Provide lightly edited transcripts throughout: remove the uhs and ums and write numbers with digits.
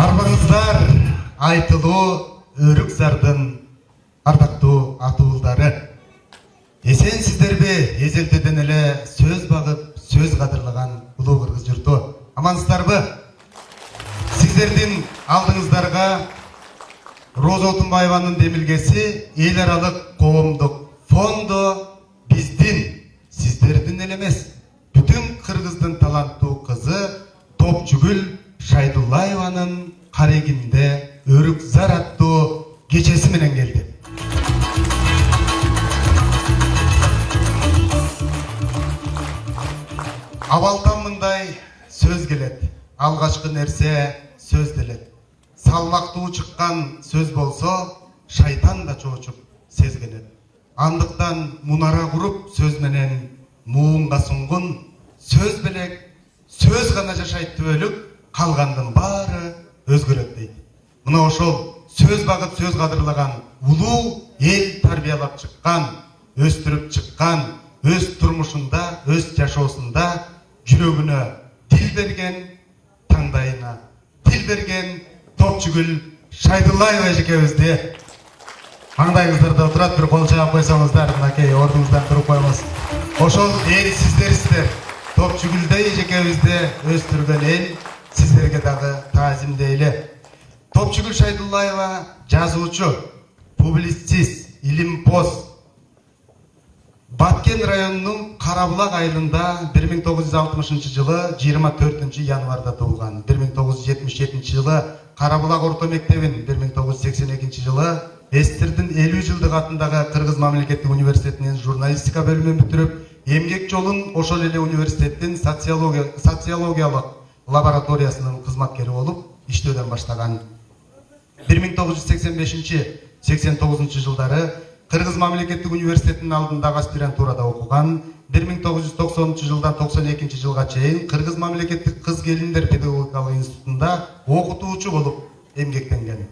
Арбаңыздар айтылуу өрүк зардын ардактуу атуулдары. Эсенсиздерби? Эзелдеден эле сөз багып, сөз кадырлаган улуу кыргыз журту. Амансыздарбы? Сиздердин алдыңыздарга Роза Отунбаеванын демилгеси эл аралык коомдук фондо биздин, сиздердин эле эмес, бүтүн кыргыздын таланттуу кызы Топчугүл Шайдуллаеванын карегинде өрүк зар аттуу кечеси менен келди. Абалтан мындай сөз келет. Алгачкы нерсе сөз делет. Салмактуу чыккан сөз болсо, шайтан да чоочуп сезгенет. Андыктан мунара куруп сөз менен муунга сунгун, сөз белек, сөз гана жашайт түбөлүк, калгандын баары өзгөрөт дейт. Мына ошол сөз багып, сөз кадырлаган улуу эл тарбиялап чыккан, өстүрүп чыккан, өз турмушунда, өз жашоосунда жүрөгүнө тил берген, таңдайына тил берген Топчугүл Шайдуллаева эжекебизди маңдайыңыздарда отурат, бир кол чаап койсоңуздар, мынакей ордуңуздан туруп коебуз. Ошол эл сиздерсиздер. Топчугүлдөй эжекебизди өстүргөн эл сиздерге дагы таазимдейли. Топчугүл Шайдуллаева жазуучу, публицист, илимпоз. Баткен районунун Карабулак айылында 1960 жылы 24 январда туулган. 1977 жылы Карабулак орто мектебин, 1982 жылы Эстирдин 50 жылдык атындагы Кыргыз мамлекеттик университетинин журналистика бөлүмүн бүтүрүп, эмгек жолун ошол эле университеттин социологиялык лабораториясынын кызматкери болуп иштөөдөн баштаган. 1985-89 жылдары Кыргыз мамлекеттик университетинин алдындагы аспирантурада окуган. 1990 жылдан 92 жылга чейин Кыргыз мамлекеттик кыз келиндер педагогикалык институтунда окутуучу болуп эмгектенген.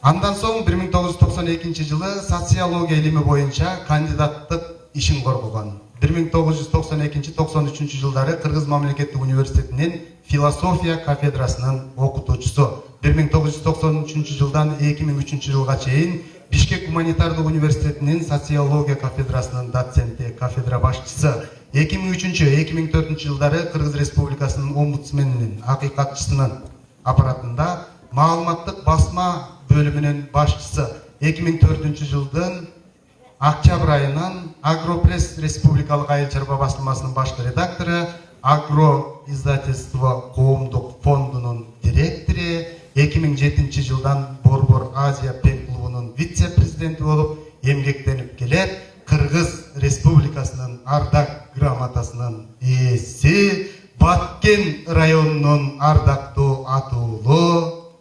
Андан соң 1992 жылы социология илими боюнча кандидаттык ишин коргогон. 1992-93 жылдары Кыргыз мамлекеттик университетинин философия кафедрасынын окутуучусу. 1993 жылдан 2003 жылга чейин Бишкек гуманитардык университетинин социология кафедрасынын доценти, кафедра башчысы. 2003-2004 жылдары Кыргыз Республикасынын омбудсменинин, акыйкатчысынын аппаратында маалыматтык басма бөлүмүнүн башчысы. 2004 жылдын октябрь айынан Агропресс Республикалык айыл чарба басылмасынын башкы редактору, Агро издательство коомдук фондунун директору, 2007 жылдан Борбор Азия пен клубунун вице-президенти болуп эмгектенип келет. Кыргыз Республикасынын ардак грамотасынын ээси, Баткен районунун ардактуу атуулу,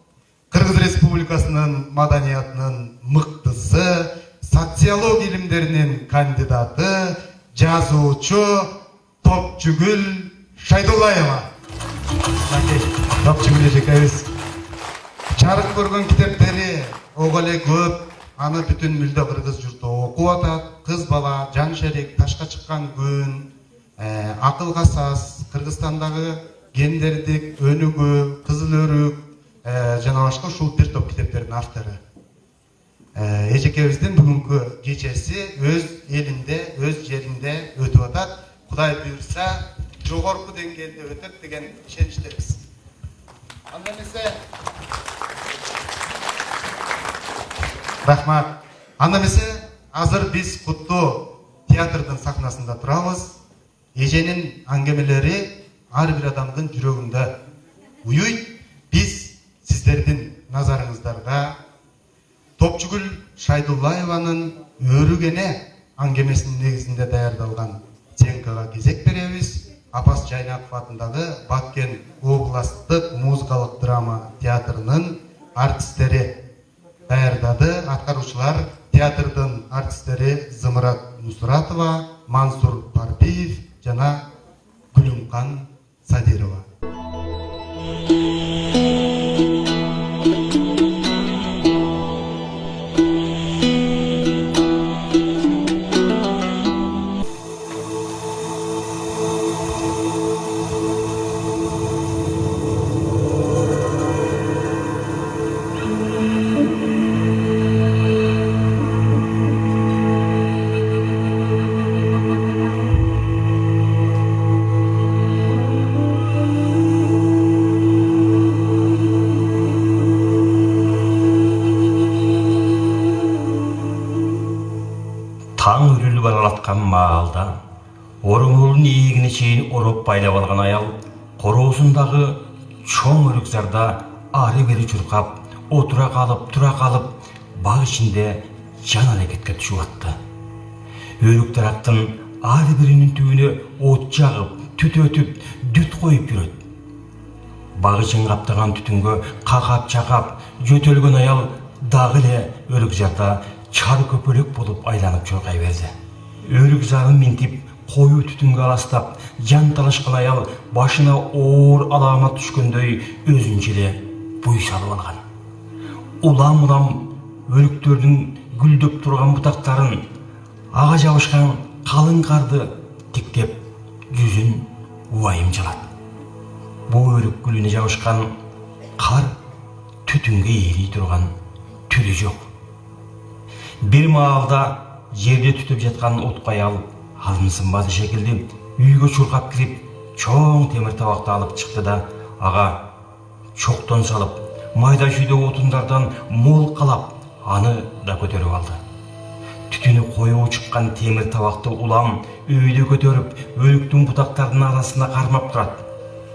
Кыргыз Республикасынын маданиятынын мыктысы, социология илимдеринин кандидаты, жазуучу Топчугүл Шайдуллаева. Топчугүл эжекебиз чарык көргөн китептери ого эле көп, аны бүтүн мүлдө кыргыз журту окуп атат. Кыз бала, жан шерик, ташка чыккан күн, акылга саз, Кыргызстандагы гендердик өнүгүү, кызыл өрүк, жана башка ушул бир топ китептердин автору. Эжекебиздин бүгүнкү кечеси өз элинде, өз жеринде өтүп атат. Кудай буйрса, жогорку деңгээлде өтөт деген ишеничтебиз. Анда эмесе рахмат. Анда эмесе азыр биз куттуу театрдын сахнасында турабыз. Эженин аңгемелери ар бир адамдын жүрөгүндө уюйт. Биз сиздердин назарыңыздарга Топчугүл Шайдуллаеванын өрүгене аңгемесинин негизинде даярдалган ценкага кезек беребиз. Апас Жайнаков атындагы Баткен областтык музыкалык драма театрынын артисттери даярдады. Аткаруучулар театрдын артисттери Зымырат Нусратова, Мансур Парпиев жана Гүлүмкан Садирова. чейин ороп байлап алган аял короосундагы чоң өрүкзарда ары бери чуркап, отура калып, баг ичинде жан аракетке түшүп атты. Өрүк дарактын ар биринин түбүнө от жагып, түтөтүп, дүт коюп жүрөт. Баг ичин каптаган түтүнгө какап-чакап жөтөлгөн аял дагы эле өрүкзарда чар көпөлөк болуп айланып чуркай берди. Өрүкзарын минтип, коюу түтүнгө аластап, жан талашкан аял башына оор алаамат түшкөндөй өзүнчө эле буй салып алган. Улам-улам өрүктөрдүн гүлдөп турган бутактарын, ага жабышкан калың карды тиктеп, жүзүн убайым жалат. Бул өрүк гүлүнө жабышкан кар түтүнгө ээрий турган түрү жок. Бир маалда жерде түтүп жаткан отко аял алымсынбады шекилди үйгө чуркап кирип, чоң темир табакты алып чыкты да, ага чоктон салып, майда шүйдө отундардан мол калап, аны да көтөрүп алды. Түтүнү коюу чыккан темир табакты улам өйдө көтөрүп, өрүктүн бутактарынын арасында кармап турат.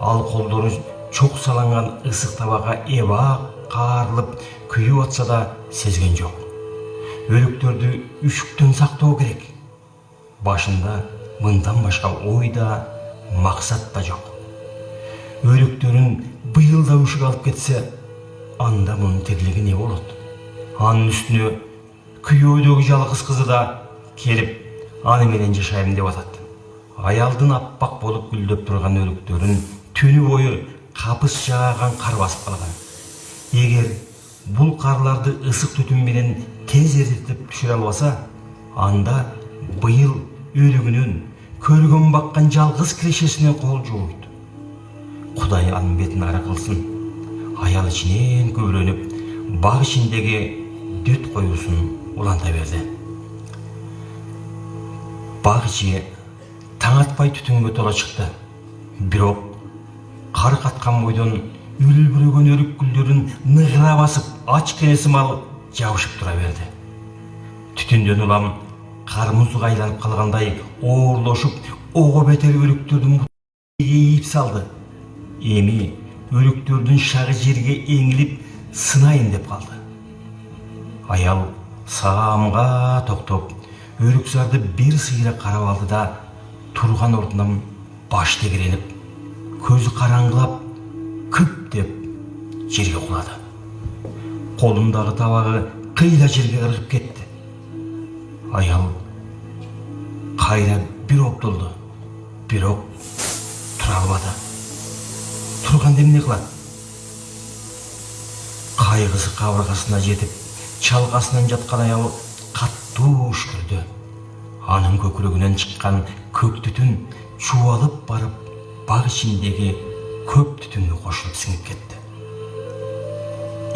Ал колдору чок салынган ысык табакка эбак каарылып күйүп атса да сезген жок. Өрүктөрдү үшүктөн сактоо керек. Башында мындан башка ой да, максат да жок. Өрүктөрүн быйыл да үшүк алып кетсе, анда мунун тирлиги не болот? Анын үстүнө күйөөдөгү жалгыз кызы да келип, аны менен жашайм деп атат. Аялдын аппак болуп гүлдөп турган өрүктөрүн түнү бою капыс жааган кар басып калган. Эгер бул карларды ысык түтүн менен тез эритип түшүрө албаса, анда быйыл өрүгүнөн, көргөн баккан жалгыз кирешесинен кол жууйт. Кудай анын бетин ара кылсын. Аял ичинен көбүрөнүп, баг ичиндеги дүт коюусун уланта берди. Баг ичи таң атпай түтүнгө тола чыкты. Бирок кар каткан бойдон үлбүрөгөн өрүк гүлдөрүн ныгыра басып, ач кенесимал жабышып тура берди. Түтүндөн улам кар музга айланып калгандай оорлошуп, ого бетер өрүктөрдүн ийип салды. Эми өрүктөрдүн шагы жерге эңилип сынайын деп калды. Аял саамга токтоп, өрүкзарды бир сыйра карап алды да, турган ордунан баш тегеренип, көзү караңгылап, күп деп жерге кулады. Колундагы табагы кыйла жерге кыргып кетти. Аял кайра бир оптолду, бирок тура албады. Турганда эмне кылат? Кайгысы кабыргасына жетип, чалгасынан жаткан аял каттуу үшкүрдү. Анын көкүрөгүнөн чыккан көк түтүн чубалып барып, баг ичиндеги көп түтүнгө кошулуп сиңип кетти.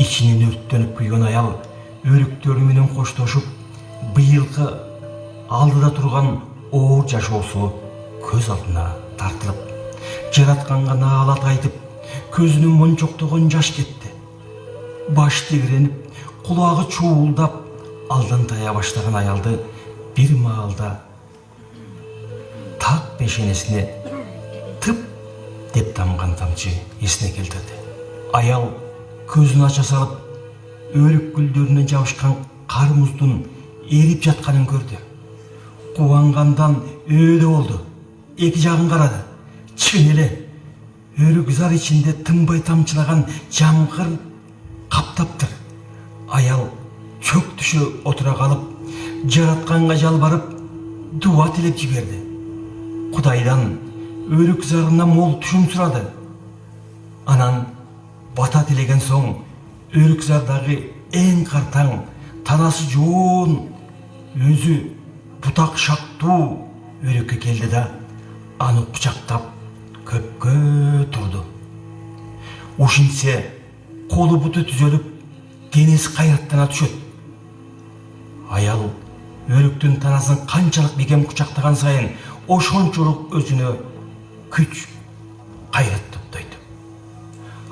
Ичинен өрттөнүп күйгөн аял өрүктөрү менен коштошуп, быйылкы алдыда турган оор жашоосу көз алдына тартылып, жаратканга наалат айтып, көзүнөн мончоктогон жаш кетти. Баш тегеренип, кулагы чуулдап, алдан тая баштаган аялды бир маалда так бешенесине тып деп тамган тамчы эсине келтирди. Аял көзүн ача салып, өрүк гүлдөрүнө жабышкан кар муздун эрип жатканын көрдү. Кубангандан өөдө болду. Эки жагын карады. Чын эле өрүк зар ичинде тынбай тамчылаган жамгыр каптаптыр. Аял чөк түшө отура калып, жаратканга жалбарып, дуа тилеп жиберди. Кудайдан өрүк зарына мол түшүм сурады. Анан бата тилеген соң, өрүк зардагы эң картаң, танасы жоон, өзү бутак шактуу өрүккө келди да, аны кучактап көпкө турду. Ушинтсе колу буту түзөлүп, денеси кайраттана түшөт. Аял өрүктүн танасын канчалык бекем кучактаган сайын, ошончолук өзүнө күч, кайрат топтойт.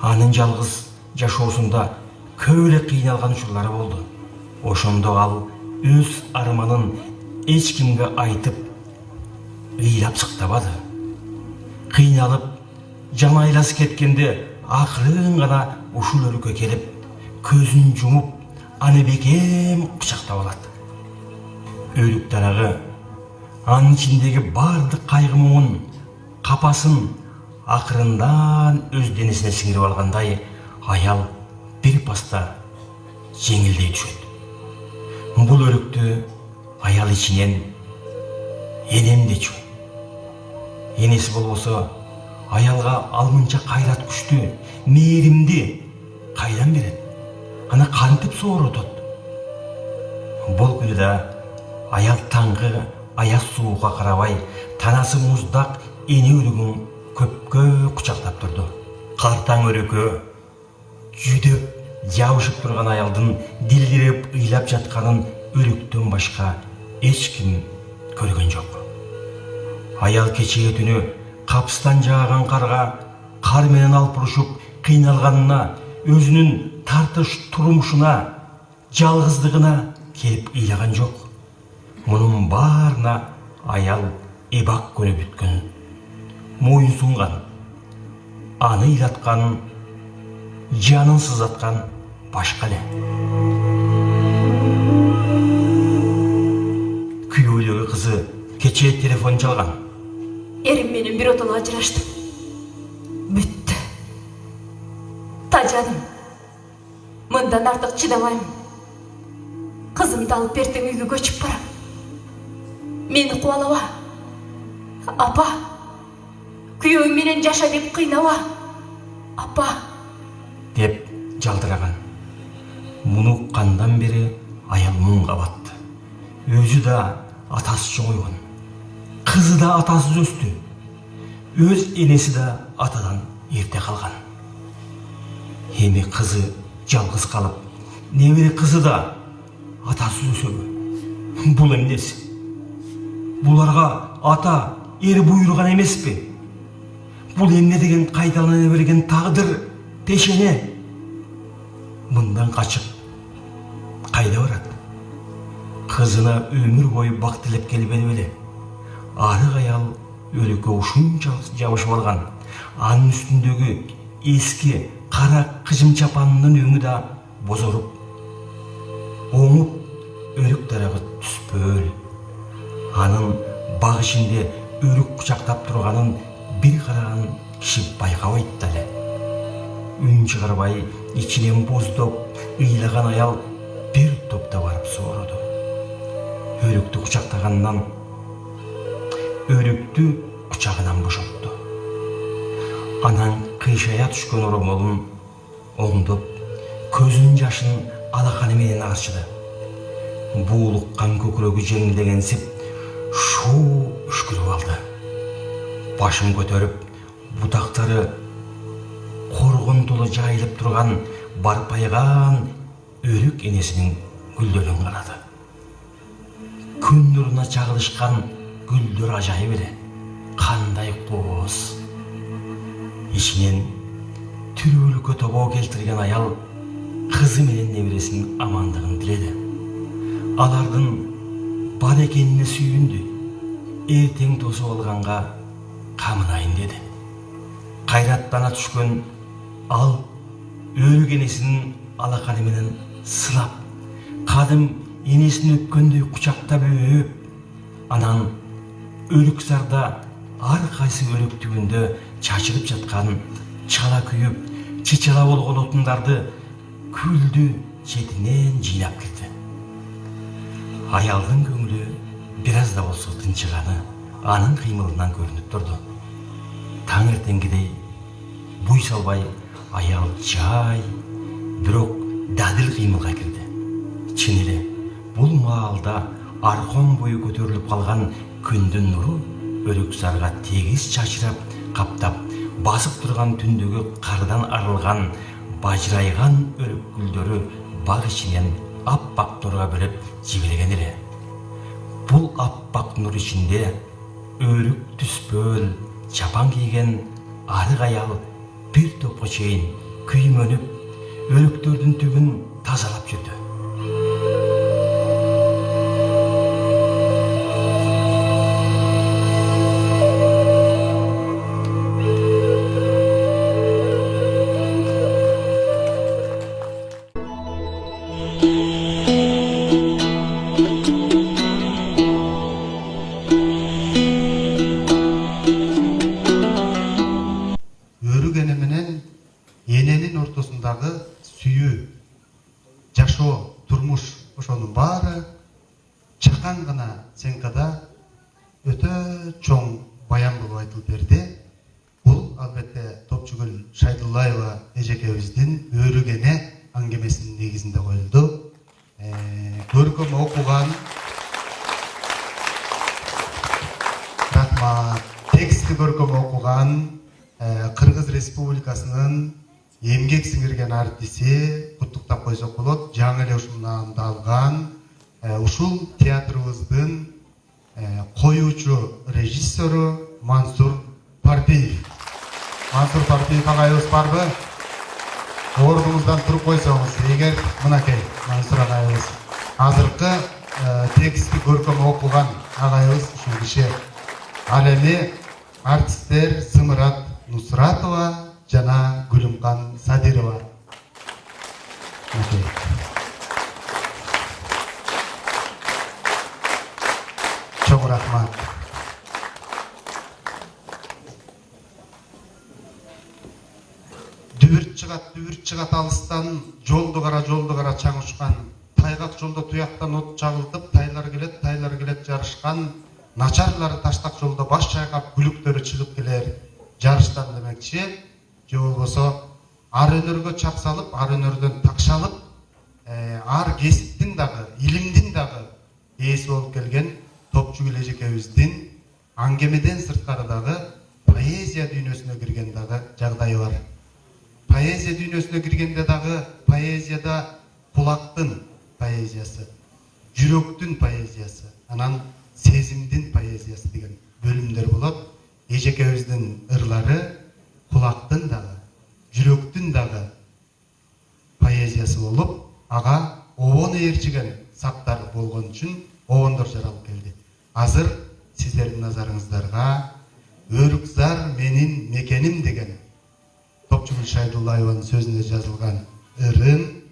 Анын жалгыз жашоосунда көп эле кыйналган учурлары болду. Ошондо ал өз арманын эч кимге айтып, ыйлап сыктабады. кыйналып жана айласы кеткенде акырын гана ушул өлүккө келип көзүн жумуп аны бекем кучактап алат. Өлүк дарагы анын ичиндеги бардык кайгы муңун, капасын акырындан өз денесине сиңирип алгандай, аял бир паста жеңилдей түшөт. Бул өлүктү аял ичинен энем дечү. Энеси болбосо аялга алмынча кайрат күчтү, мээримди кайдан берет? Аны кантип сооротот? Бул күнү да аял таңкы аяз суукка карабай, танасы муздак эне өлүгүн көпкө кучактап турду. Картаң өрөкө жүдөп жабышып турган аялдын дилдиреп ыйлап жатканын өлүктөн башка эч ким көргөн жок. Аял кечээ түнү капыстан жааган карга кар менен алпурушуп кыйналганына, өзүнүн тартыш турмушуна, жалгыздыгына келип ыйлаган жок. Мунун баарына аял эбак көнүп бүткөн, моюн сунган, аны ыйлаткан, жанын сызаткан башка эле. Күйөөлөгү кызы кечээ телефон чалган. Эрим менен биротоло ажыраштым. Бүттү. Тажаным. Мындан артык чыдабайм. Кызымды алып эртең үйгө көчүп барам. Мени кубалаба. Апа. Күйөөң менен жаша деп кыйнаба. Апа. Деп жалдыраган. Муну уккандан бери аял муңга батты. Өзү да атасы чоңойгон. Кызы да атасыз өстү. Өз энеси да атадан эрте калган. Эми кызы жалгыз калып, небере кызы да атасыз өсөбү? Бул эмнеси? Буларга ата эр буйруган эмеспи? Бул эмне деген кайталана берген тагдыр, пешене? Мындан качып кайда барат? Кызына өмүр бою бак тилеп келбеди беле? Арык аял өлүккө ушунчалык жабышып алган. Анын үстүндөгү эски кара кыжым чапанынын өңү да бозоруп, оңуп, өлүк дарагы түспөөл. Анын баг ичинде өлүк кучактап турганын бир караган киши байкабайт да эле. Үн чыгарбай, ичинен боздоп, ыйлаган аял бир топто барып соороду. Өлүктү кучактагандан, өлүктү кучагынан бошотту. Анан кыйшая түшкөн оромолун оңдоп, көзүнүн жашын алаканы менен арчыды. Буулуккан көкүрөгү жеңилдегенсип, шуу үшкүрүп алды. Башын көтөрүп, бутактары коргонтулу жайылып турган барпайган өлүк энесинин гүлдөрүн карады. Күн нуруна чагылышкан гүлдөр ажайып эле. Кандай кооз. Ичинен түрөлүккө тобоо келтирген аял кызы менен небересинин амандыгын тиледи. Алардын бар экенине сүйүндү. Эртең тосуп алганга камынайын деди. Кайраттана түшкөн ал өлүк энесинин алаканы менен сылап, кадым энесин өпкөндөй кучактап өөп, анан өлүк зарда ар кайсы өлүк түбүндө чачылып жаткан чала күйүп, чычала болгон отундарды күлдү четинен жыйнап кирди. Аялдын көңүлү бир аз да болсо тынчыганы анын кыймылынан көрүнүп турду. Таң эртеңгидей буй салбай аял жай, бирок дадыл кыймылга кирди. Чын эле, бул маалда аркон бою көтөрүлүп калган күндүн нуру өлүк зарга тегиз чачырап, каптап, басып турган түндөгү кардан арылган, бажырайган өлүк гүлдөрү баг ичинен аппак нурга бөлөп жибилген эле. Бул аппак нур ичинде өрүк түспөөл чапан кийген арык аял бир топко чейин күймөнүп, өлүктөрдүн түбүн тазалап жүрдү. Өрүгені менен эненин ортосундагы сүйүү, жашоо, турмуш ошонун баары чакан гана сенкада өтө чоң баян болуп айтылып берди. Бул албетте Топчугүл Шайдуллаева эжекебиздин Өрүгене аңгемесинин негизинде коюлду. Көркөм окуган рахмат, текстти көркөм окуган Кыргыз Республикасынын эмгек сиңирген артиси куттуктап койсок болот. Жаңы эле ушул наамды алган ушул театрыбыздын коюучу режиссеру Мансур Партиев. Мансур Партиев агайыбыз барбы? Ордуңуздан туруп койсоңуз, эгер мынакей Мансур агайыбыз азыркы текстти көркөм окуган агайыбыз ушул киши. Ал эми артисттер Сымырат Нусратова жана Гүлүмкан Садирова. Чоң рахмат. Дүбүрт чыгат алыстан, жолду кара чаң учкан, тайгак жолдо туяктан от чагылтып, тайлар келет жарышкан, начарлары таштак жолдо баш чайкап, күлүктөрү чыгып келер жарыштан демекчи. Же болбосо ар өнөргө чак салып, ар өнөрдөн такшалып, ар кесиптин дагы, илимдин дагы ээси болуп келген Топчугүл эжекебиздин аңгемеден сырткары дагы поэзия дүйнөсүнө кирген дагы жагдайы бар. Поэзия дүйнөсүнө киргенде дагы поэзияда кулактын поэзиясы, жүрөктүн поэзиясы, анан сезимдин поэзиясы деген бөлүмдөр болот. Эжекебиздин ырлары кулактын дагы, жүрөктүн дагы поэзиясы болуп, ага обон ээрчиген сактар болгон үчүн обондор жаралып келди. Азыр сиздердин назарыңыздарга Өрүкзар менин мекеним деген Топчугүл Шайдуллаеванын сөзүнө жазылган ырын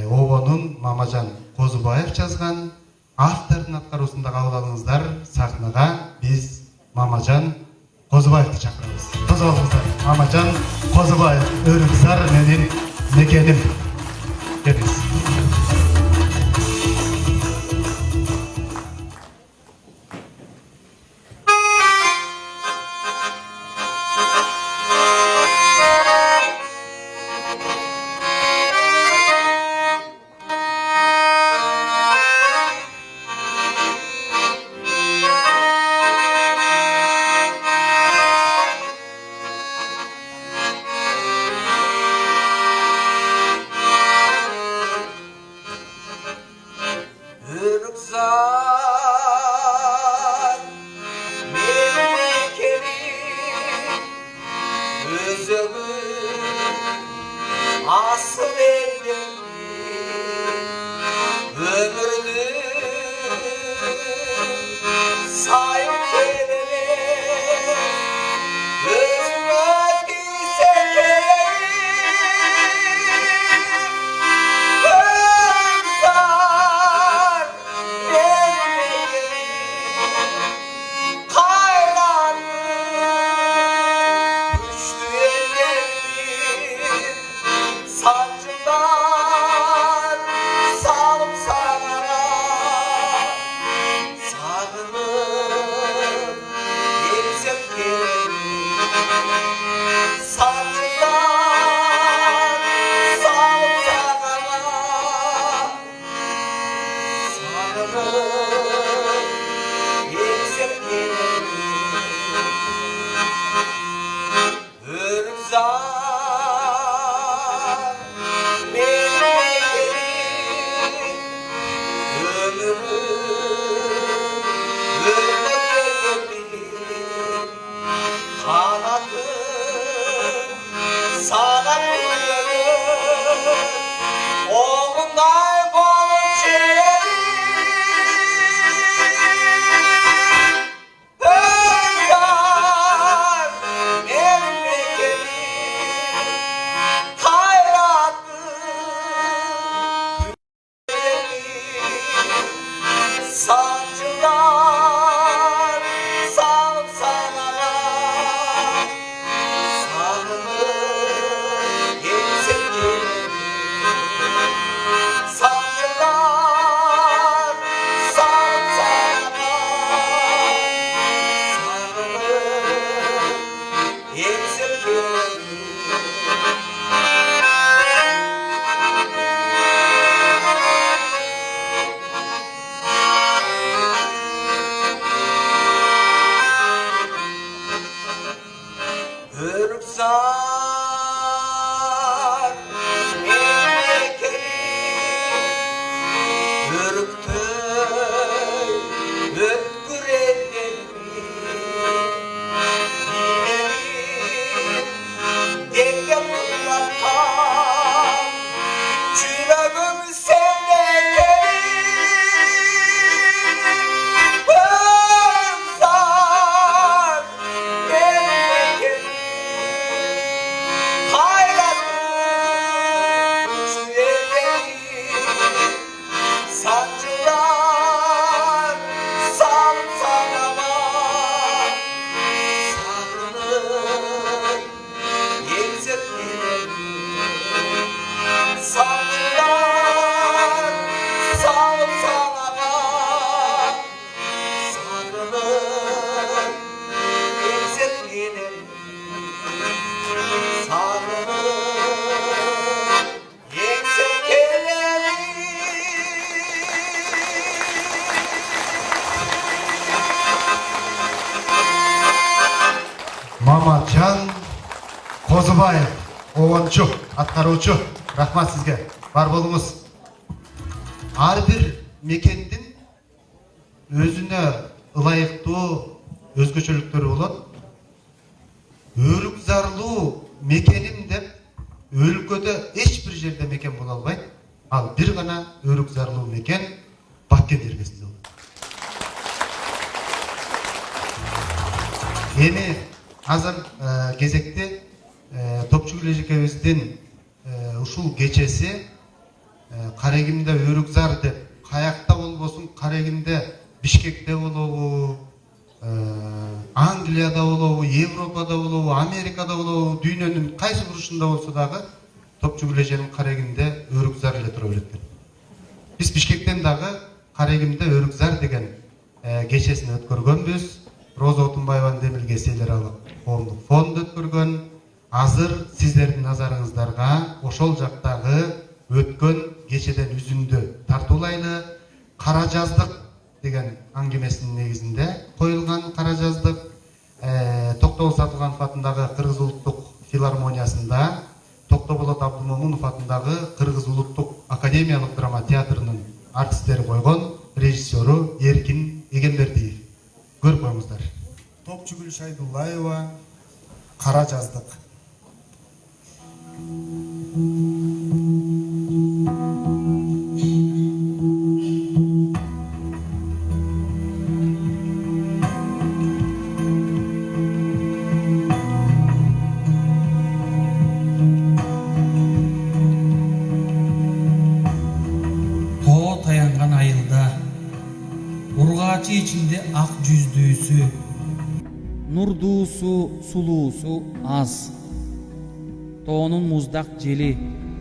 обонун Мамажан Козубаев жазган. Автордун аткаруусунда кабыл алыңыздар. Сахнага биз Мамажан Козубаевди чакырабыз. Коз алыңыздар. Мамажан Козубаев, Өрүкзар менин мекеним. Келиңиз. Sancı Sağlar sağ Sağırır Eksetmenin Sağırır Eksetmenin Маматжан Козыбаев, обончу, аткаруучу. Рахмат сизге. Бар болуңуз. Ар бир мекендин өзүнө ылайыктуу өзгөчөлүктөрү болот. Өрүк зарлуу мекеним деп өлкөдө эч бир жерде мекен боло албайт. Ал бир гана өрүк зарлуу мекен Баккен эргесинде болот. Эми азыр кезекте Топчугул эжекебиздин ушул кечеси Карегимде өрүк зар деп каякта болбосун, Карегимде Бишкекте болобу, Англияда болобу, Европада болобу, Америкада болобу, дүйнөнүн кайсы бурушунда болсо дагы Топчугул эженин Карегимде өрүк зар эле тура берет. Биз Бишкектен дагы Карегимде өрүк зар деген кечесин өткөргөнбүз. Роза Отунбаеванын Демилге эселер алып коомдук фонд өткөргөн. Азыр сиздердин назарыңыздарга ошол жактагы өткөн кечеден үзүндү тартуулайлы. Кара жаздык деген аңгемесинин негизинде коюлган кара жаздык Токтобол Сатылганов атындагы Кыргыз улуттук филармониясында, Токтоболот Абдымомунов атындагы Кыргыз улуттук академиялык драма театрынын артисттери койгон, режиссеру Эркин Эгембердиев. Көрүп коюңуздар. Топчугул Шайдуллаева, Кара жаздык. Тоо таянган айылда ургачы ичинде ак жүздүүсү, нурдуусу, сулуусу аз. Тоонун муздак жели,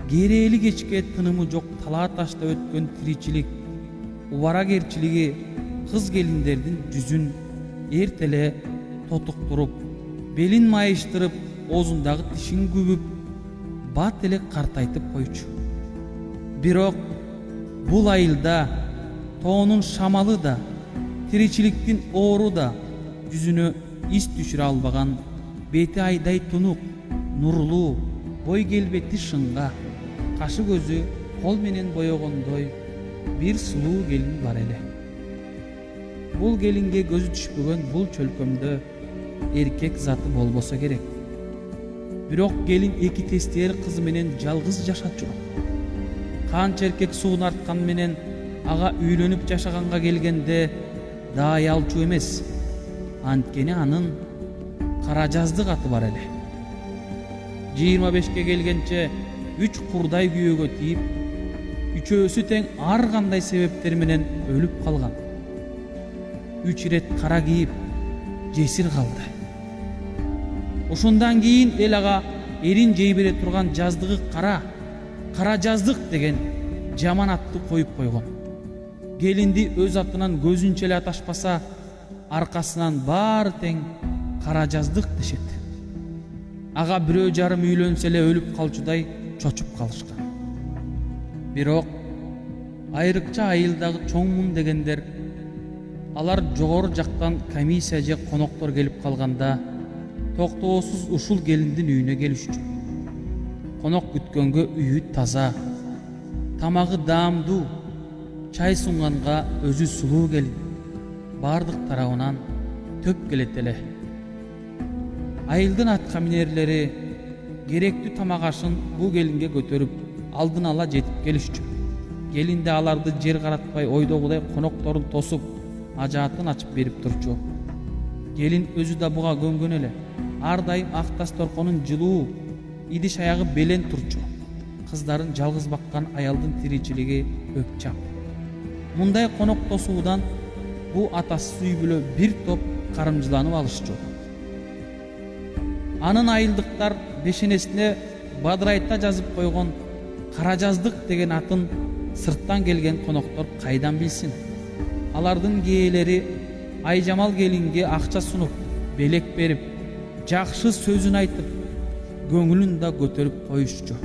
керели кечке тынымы жок талаа ташта өткөн тиричилик, убаракерчилиги кыз келиндердин жүзүн эртеле тотуктуруп, белин майыштырып, оозундагы тишин күбүп, бат эле картайтып койчу. Бирок бул айылда тоонун шамалы да, тиричиликтин оору да жүзүнө ис түшүрө албаган, бети айдай тунук, нурлуу, бой келбети шыңга, кашы көзү кол менен боёгондой бир сулуу келин бар эле. Бул келинге көзү түшпөгөн бул чөлкөмдө эркек заты болбосо керек. Бирок келин эки тестер кызы менен жалгыз жашачу. Канча эркек суун арткан менен ага үйлөнүп жашаганга келгенде дай алчу эмес. Анткени анын кара жаздык аты бар эле. 25ке келгенче 3 курдай күйөөгө тийип, үчөөсү тең ар кандай себептер менен өлүп калган. 3 ирет кара кийип, жесир калды. Ошондон кийин эл ага эрин жей бере турган жаздыгы кара жаздык деген жаман атты коюп койгон. Келинди өз атынан көзүнчө эле аташпаса, аркасынан баары тең кара жаздык дешет. Ага бирөө жарым үйлөнсө эле өлүп калчудай чочуп калышкан. Бирок айрыкча айылдагы чоң мун дегендер, алар жогору жактан комиссия же коноктор келип калганда токтоосуз ушул келиндин үйүнө келишчү. Конок күткөнгө үйү таза, тамагы даамдуу, чай сунганга өзү сулуу келин. Бардык тарабынан төп келет эле. Айылдын атка минерлери керектүү тамак ашын бул келинге көтөрүп, алдын ала жетип келишчү. Келин да аларды жер каратпай ойдогудай конокторун тосуп, ажаатын ачып берип турчу. Келин өзү да буга көнгөн эле. Ар дайым ак тас торконун жылуу, идиш аягы белен турчу. Кыздарын жалгыз баккан аялдын тиричилиги өкчап. Мындай конок тосуудан бу атасыз үй бүлө бир топ карымжыланып алышчу. Анын айылдыктар бешенесине бадырайта жазып койгон Каражаздык деген атын сырттан келген коноктор кайдан билсин? Алардын кээлери Айжамал келинге акча сунуп, белек берип, жакшы сөзүн айтып, көңүлүн да көтөрүп коюшчу.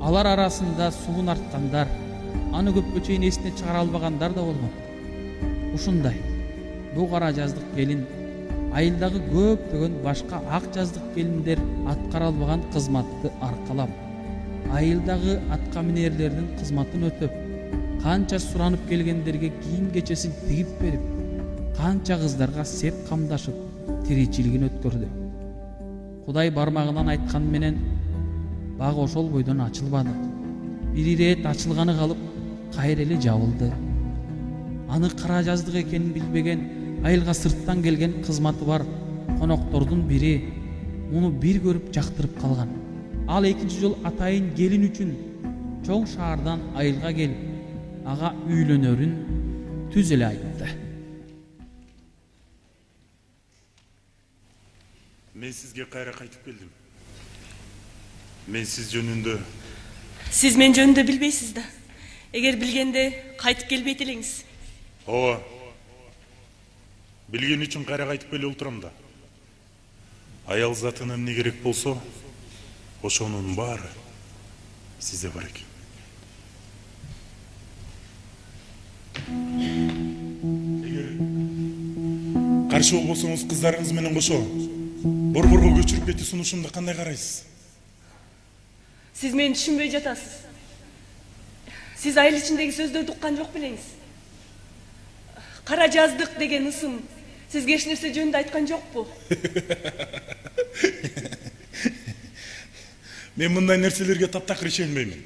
Алар арасында сулун арткандар, аны көпкө чейин эсине чыгара албагандар да болгон. Ушундай бул кара жаздык келин айылдагы көптөгөн башка ак жаздык келиндер аткара албаган кызматты аркалап, айылдагы атка минерлердин кызматын өтөп, канча суранып келгендерге кийим кечесин тигип берип, канча кыздарга сеп камдашып, тиричилигин өткөрдү. Кудай бармагынан айткан менен баг ошол бойдон ачылбады. Бир ирет ачылганы калып, кайра эле жабылды. Аны кара жаздык экенин билбеген, айылга сырттан келген кызматы бар коноктордун бири муну бир көрүп жактырып калган. Ал экинчи жол атайын келин үчүн чоң шаардан айылга келип, ага үйлөнөрүн түз эле айтты. Мен сизге кайра кайтып келдим. Мен сиз жөнүндө. Сиз мен жөнүндө билбейсиз да. Эгер билгенде кайтып келбейт элеңиз. Ооба. Билген үчүн кайра кайтып келе отурам да. Аял затына эмне керек болсо, ошонун баары сизде бар экен. Эгер каршы болбосоңуз кыздарыңыз менен кошо Борборго көчүрүп кетүү сунушумду кандай карайсыз? Сиз мени түшүнбөй жатасыз. Сиз айыл ичиндеги сөздөрдү уккан жок белеңиз. Кара жаздык деген ысым сизге эч нерсе жөнүндө айткан жокпу? Мен мындай нерселерге таптакыр ишенбеймин.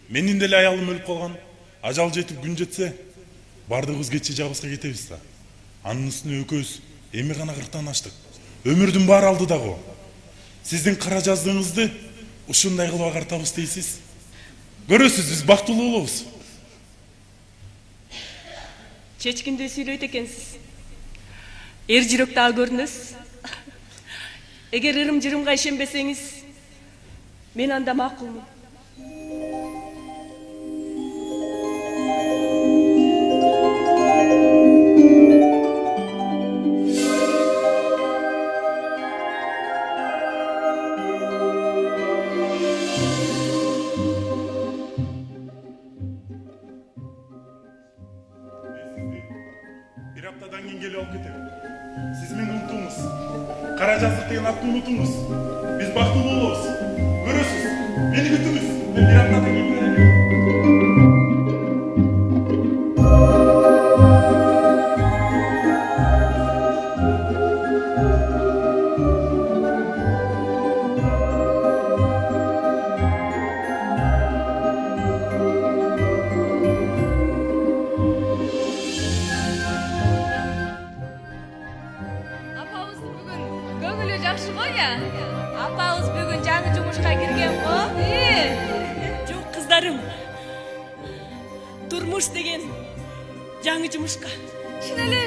Менин деле аялым өлүп калган. Ажал жетип күн жетсе, бардыгыбыз кетчи жабыска кетебиз да. Анын үстүнө экөөбүз эми гана 40-тан аштык. Өмүрдүн баары алдыдагы. Сиздин кара жаздыгыңызды ушундай кылып агартабыз дейсиз. Көрөсүз, биз бактылуу болобуз. Чечкиндүү сүйлөйт экенсиз. Эр жүрөк дагы көрүнөсүз. Эгер ырым-жырымга ишенбесеңиз, мен анда макулмун. Bir haftadan keyin gelip alıp ketем. Siz meni unuttunuz. Kara жаздык деген атты unuttunuz. Biz baktılуу olobuz. Görөсүз. Meni күтүңүз. Мен bir haftadan keyin келем. Апабыздын бүгүн көңүлү жакшы го я? Апабыз бүгүн жаңы жумушка кирген го? Жок кыздарым. Турмуш деген жаңы жумушка. Чын эле?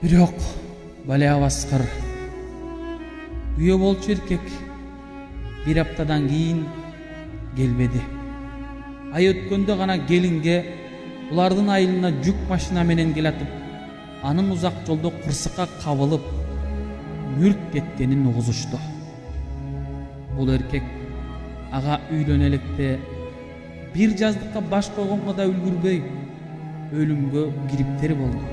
Бирок бале абаскыр күйөө болчу эркек бир аптадан кийин келбеди. Ай өткөндө гана келинге булардын айылына жүк машина менен келатып, анын узак жолдо кырсыкка кабылып мүрт кеткенин угузушту. Бул эркек ага үйлөнө электе бир жаздыкка баш койгонго да үлгүрбөй өлүмгө кириптери болду.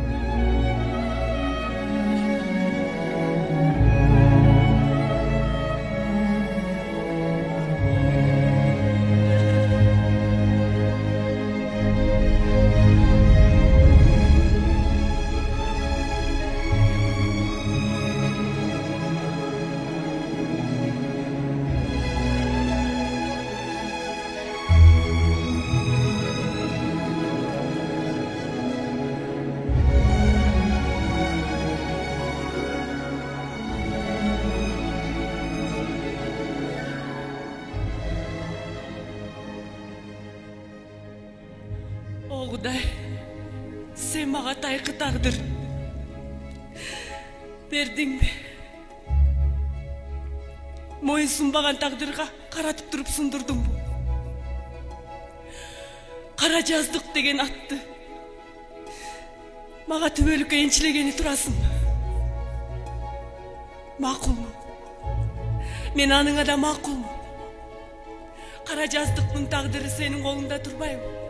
О Кудай, сен мага тайкы тагдыр бердиңби? Моюн сунбаган тагдырга каратып туруп сундурдуңбу? Кара жаздык деген атты мага түбөлүккө энчилегени турасың. Макулму? Мен аныңа да макулмун. Кара жаздыктын тагдыры сенин колуңда турбайбы?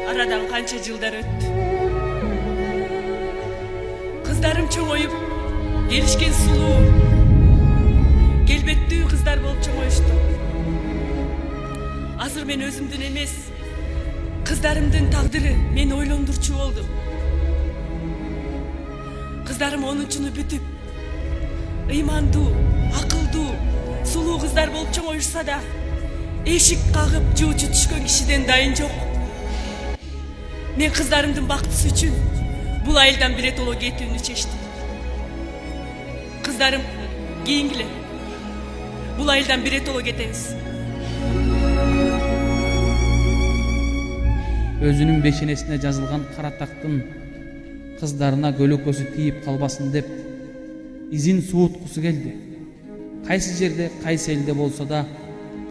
Арадан канча жылдар өттү. Кыздарым чоңоюп, келишкен сулуу, келбеттүү кыздар болуп чоңоюшту. Азыр мен өзүмдүн эмес, кыздарымдын тагдыры мени ойлондурчу болду. Кыздарым 10-чуну бүтүп, ыймандуу, акылдуу, сулуу кыздар болуп чоңоюшса да, эшик кагып жуучу түшкөн кишиден дайын жок. Мен кыздарымдын бактысы үчүн бул айылдан биротоло кетүүнү чечтим. Кыздарым, кийингиле. Бул айылдан биротоло кетебиз. Өзүнүн бешенесине жазылган кара тактын кыздарына көлөкөсү тийип калбасын деп изин сууткусу келди. Кайсы жерде, кайсы элде болсо да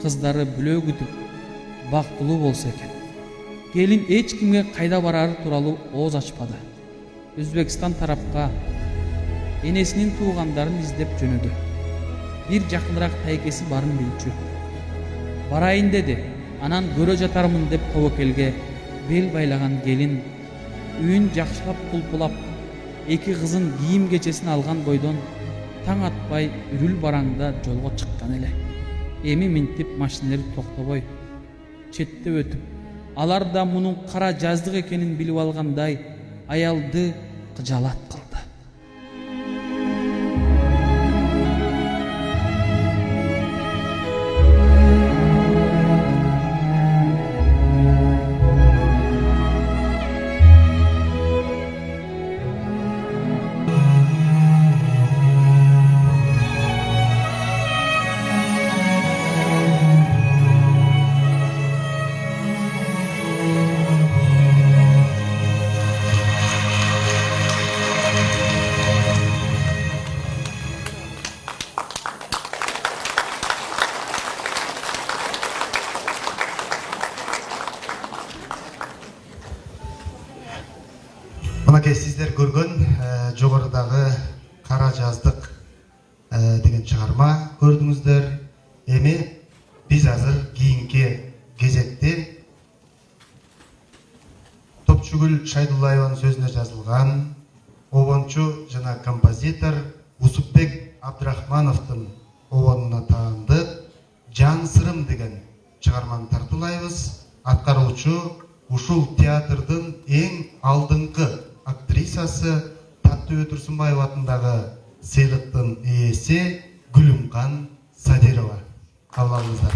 кыздары бүлөө күтүп бактылуу болсо экен. Келин эч кимге кайда барары тууралуу ооз ачпады. Өзбекстан тарапка энесинин туугандарын издеп жөнөдү. Бир жакыныраак тайкеси барын билчү. Барайын деди. Анан көрө жатармын деп тобокелге бел байлаган келин үйүн жакшылап кулпулап, эки кызын кийим кечесин алган бойдон таң атпай үрүл бараңда жолго чыккан эле. Эми минтип машинелер токтобой четте өтүп, алар да мунун кара жаздык экенин билип алгандай аялды кыжалат кылды. Мынакей сиздер көргөн жогорудагы кара жаздык деген чыгарма көрдүңүздөр. Эми биз азыр кийинки кезекте Топчугүл Шайдуллаеванын сөзүнө жазылган обончу жана композитор Усупбек Абдрахмановдун обонуна таандык Жан сырым деген чыгарманы тартуулайбыз. Аткаруучу ушул театрдын эң алдыңкы актрисасы Таттыбек Турсунбаева атындагы сыйлыктын ээси Гүлүмкан Садирова. Кабыл алыңыздар.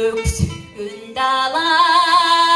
Öksürgün dağlar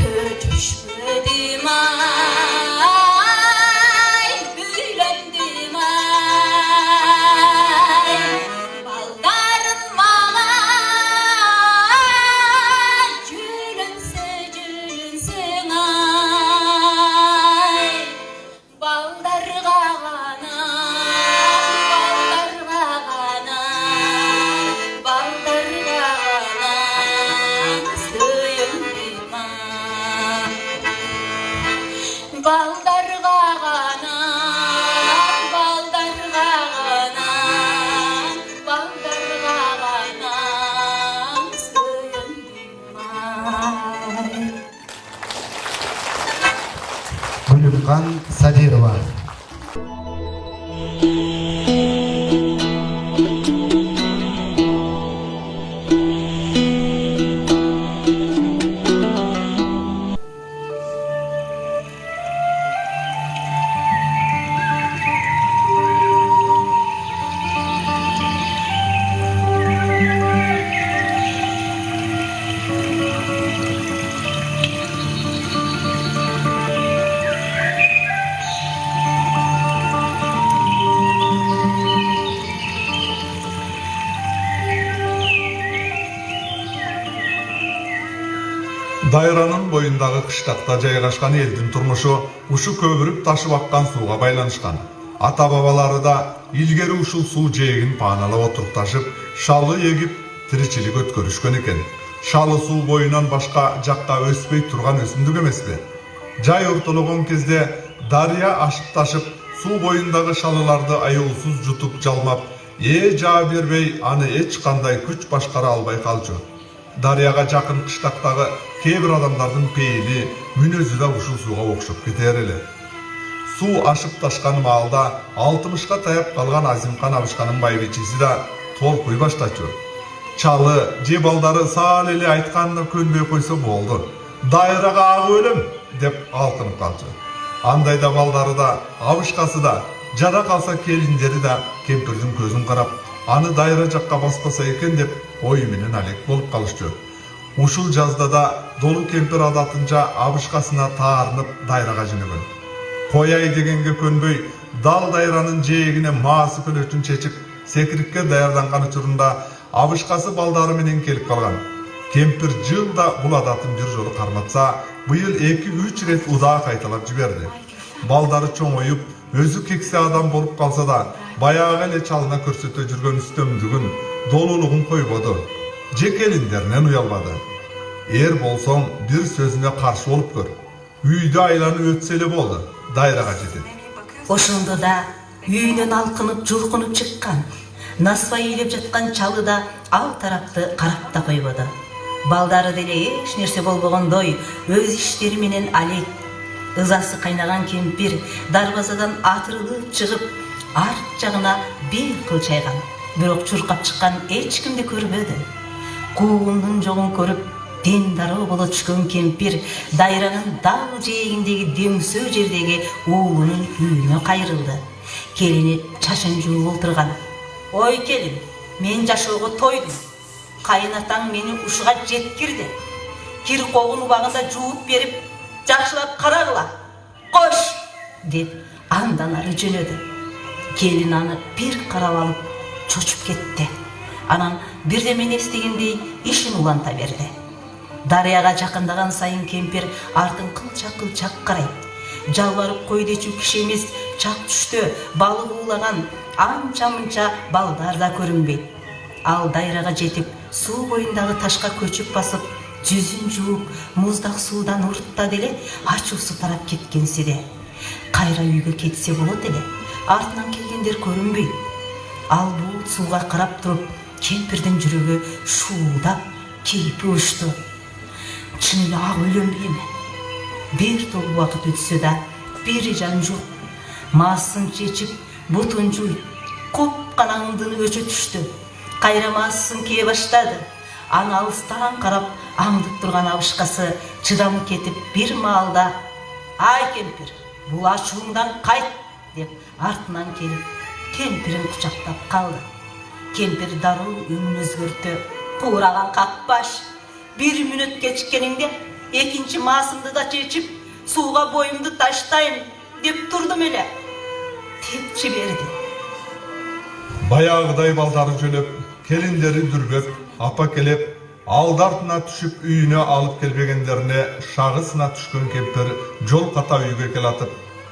Ötüşmedim ay, büyülendim ay. Baldarım bana gülünse ay. Baldarga gana, söyündim ay. Baldarga gana, söyündim ay. Gülümkan Sadirova. Дайранын боюндагы кыштакта жайгашкан элдин турмушу ушу көбүрүп ташып аккан сууга байланышкан. Ата бабалары да илгери ушул суу жээгин пааналап отурукташып, шалы эгип тиричилик өткөрүшкөн экен. Шалы суу боюнан башка жакка өспөй турган өсүмдүк эмеспи? Жай ортологон кезде дарыя ашып ташып, суу боюндагы шалыларды аяусуз жутуп жалмап, жаа бербей аны эч кандай күч башкара албай калчу. Дарыяга жакын кыштактагы кээ бир адамдардын пейили, мүнөзү да ушул сууга окшоп кетер эле. Суу ашып ташкан маалда 60ка таяп калган Азимкан Абышканын байбичеси да толкуй баштачу. Чалы же балдары саал эле айтканына көнбөй койсо болду. Дайрага агып өлөм деп алкынып калчу. Андайда балдары да, Абышкасы да, жада калса келиндери да кемпирдин көзүн карап, аны дайра жакка баспаса экен деп ой менен алек болуп калышчу. Ушул жазда да долу кемпир адатынча Абышкасына таарынып дайрага жөнөгөн. Кояй дегенге көнбөй, дал дайранын жээгине маасы көлөчүн чечип, секирикке даярданган учурунда Абышкасы балдары менен келип калган. Кемпир жылда бул адатын бир жолу карматса, быйыл 2-3 рет удаа кайталап жиберди. Балдары чоңоюп, өзү кексе адам болуп калса да, баягы эле чалына көрсөтө жүргөн үстөмдүгүн, долулугун койбоду. Же келиндеринен уялбады. Эр болсоң бир сөзүнө каршы болуп көр. Үйдө айланып өтсө эле болду, дайрага жетет. Ошондо да үйүнөн алкынып, жулкунуп чыккан. Насва ыйлеп жаткан чалы да ал тарапты карап да койбоду. Балдары деле эч нерсе болбогондой өз иштери менен алек. Ызасы кайнаган кемпир дарбазадан атырылып чыгып, арт жагына бир кыл чайган. Бирок чуркап чыккан эч кимди көрбөдү. Куугундун жогун көрүп, ден дароо боло түшкөн кемпир дайранын дал жээгиндеги дөңсөө жердеги уулунун үйүнө кайрылды. Келини чачын жууп олтурган. Ой келин, мен жашоого тойдум. Кайынатаң мени ушуга жеткирди. Кир когун убагында жууп берип, жакшылап карагыла. Кош! Деп андан ары жөнөдү. Келин аны бир карап алып чочуп кетти. Анан бирдемени эстегендей ишин уланта берди. Дарыяга жакындаган сайын кемпир артын кылчак карайт. Жалбарып койду ичүү киши эмес, чак түштө балык уулаган анча-мынча балдар да көрүнбөйт. Ал дайрага жетип, суу боюндагы ташка көчүп басып, жүзүн жууп, муздак суудан уртта деле ачуусу тарап кеткенсиде. Кайра үйгө кетсе болот эле, артынан келгендер көрүнбөйт. Ал бул сууга карап туруп, кемпирдин жүрөгү шуулдап, кейпи учту. Чын эле ак өлөм дейм. Бир топ убакыт өтсө да, бир жан жок. Маасын чечип, бутун жуйт. Копкан аңдыны өчө түштү. Кайра маасын кие баштады. Аны алыстан карап, аңдып турган Абышкасы чыдамы кетип бир маалда «Ай кемпир, бул ачууңдан кайт!» деп артынан келип, кемпирин кучактап калды. Кемпир дароо өңүн өзгөртүп, «Куураган какпаш, 1 мүнөт кечиккениңде экинчи маасымды да чечип сууга боюмду таштайм деп турдум эле. Теп жиберди. Баягыдай балдары жөлөп, келиндери дүрбөп, апа келеп, алды артына түшүп үйүнө алып келбегендерине шагысына түшкөн кемпир жол ката үйгө келатып,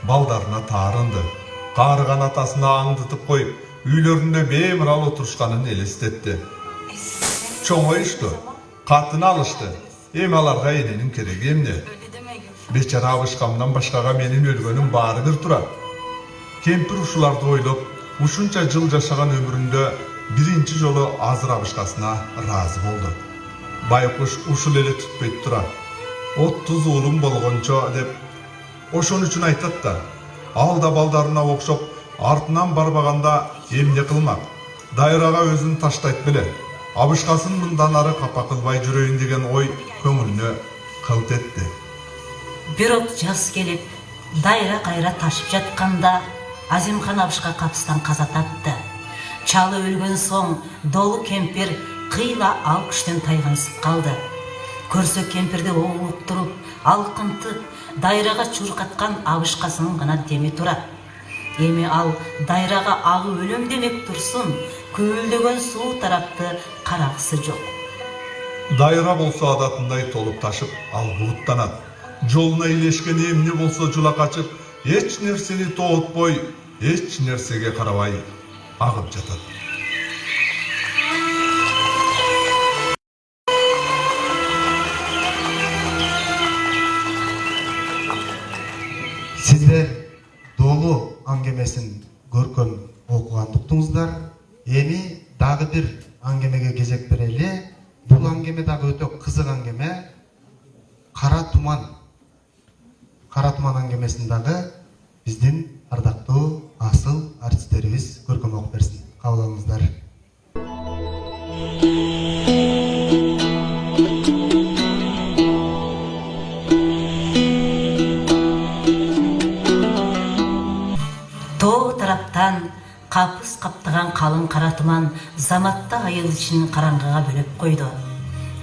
балдарына таарынды. Каарыган атасына аңдытып коюп, үйлөрүндө беймирал отурушканын элестетти. Чоңоюшту, катын алышты. Эми аларга эненин кереги эмне? Бечара абышкамдан башкага менин өлгөнүм баары бир турат. Кемпир ушуларды ойлоп, ушунча жыл жашаган өмүрүндө биринчи жолу азыр абышкасына ыраазы болду. Байкуш ушул эле түтпөйт турат. 30 уулум болгончо деп ошон үчүн айтат да, алда балдарына окшоп артынан барбаганда эмне кылмак? Дайрага өзүн таштайт беле. Абышкасын мындан ары капа кылбай жүрөйүн деген ой көңүлүнө кылт этти. Бирок жаз келип, дайра кайра ташып жатканда Азимхан абышка капыстан каза тапты. Чалы өлгөн соң долу кемпир кыйла ал күчтөн тайгансып калды. Көрсө кемпирди оолуктуруп, алкынтып, дайрага чуркаткан абышкасынын гана деми турат. Эми ал дайрага агы өлөм демек турсун, көөлдөгөн суу тарапты карагысы жок. Дайра болсо адатындай толуп ташып, ал бууттанат. Жолуна илешкен эмне болсо жула качып, эч нерсени тоотпой, эч нерсеге карабай агып жатат. Сиздер долу аңгемесин көркөм окуган уктуңуздар. Эми дагы бир аңгемеге кезек берели. Бул аңгеме дагы өтө кызык аңгеме. Кара туман. Кара туман аңгемесин дагы биздин ардактуу асыл артисттерибиз көркөм окуп берсин. Кабыл алыңыздар. Тоо тараптан капыс каптаган калың кара туман заматта айыл ичин караңгыга бөлөп койду.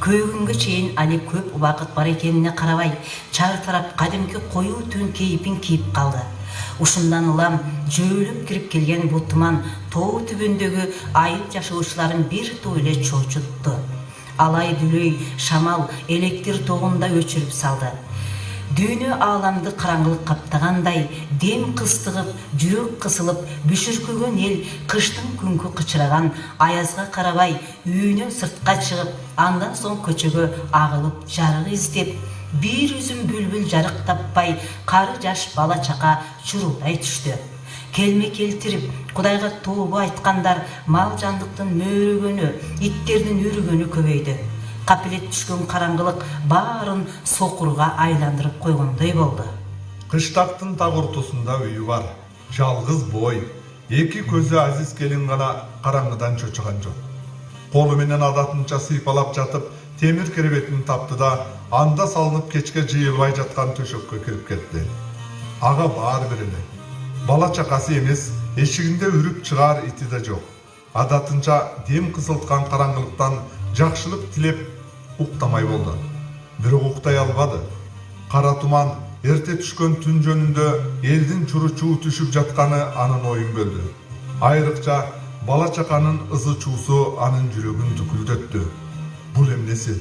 Көөгүнгө чейин али көп убакыт бар экенине карабай, чар тарап кадимки коюу түн кейипин кийип калды. Ушундан улам жөөлүп кирип келген бул туман тоо түбүндөгү айыл жашоочуларын бир тоо эле чоочутту. Алай дүлөй шамал электр тогун да өчүрүп салды. Дүйнө ааламды караңгылык каптагандай, дем кыстыгып, жүрөк кысылып, бүшүркөгөн эл кыштын күнгү кычыраган аязга карабай үйүнөн сыртка чыгып, андан соң көчөгө агылып жарык издеп, бир үзүм бүлбүл жарык таппай, кары жаш бала чака чурулдай түштү. Келме келтирип, Кудайга тобо айткандар мал жандыктын мөөрөгөнү, иттердин үрүгөнү көбөйдү. Капилет түшкөн караңгылык баарын сокурга айландырып койгондой болду. Кыштактын так ортосунда үйү бар. Жалгыз бой, эки көзү азиз келин гана караңгыдан чочуган жок. Колу менен адатынча сыйпалап жатып, темир керебетин тапты да, анда салынып кечке жыйылбай жаткан төшөккө кирип кетти. Ага баары бир эле. Бала чакасы эмес, эшигинде үрүп чыгаар ити да жок. Адатынча дем кысылткан караңгылыктан жакшылык тилеп уктамай болду. Бирок уктай албады. Кара туман эрте түшкөн түн жөнүндө элдин чуручуу түшүп жатканы анын оюн бөлдү. Айрыкча бала чаканын ызы чуусу анын жүрөгүн түкүлдөттү. Бул эмнеси?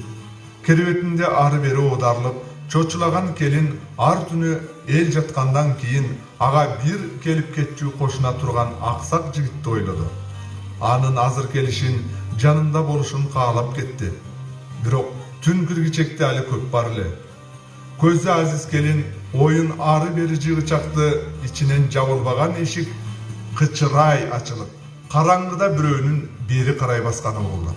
Керебетинде ары бери оодарылып, чочулаган келин ар түнү эл жаткандан кийин ага бир келип кетчү кошуна турган аксак жигитти ойлоду. Анын азыр келишин жанында болушун каалап кетти. Бирок түн киргичекте али көп бар эле. Көзү азиз келин оюн ары бери жыгычакты ичинен жабылбаган эшик кычырай ачылып, караңгыда бирөөнүн бери карай басканы болду.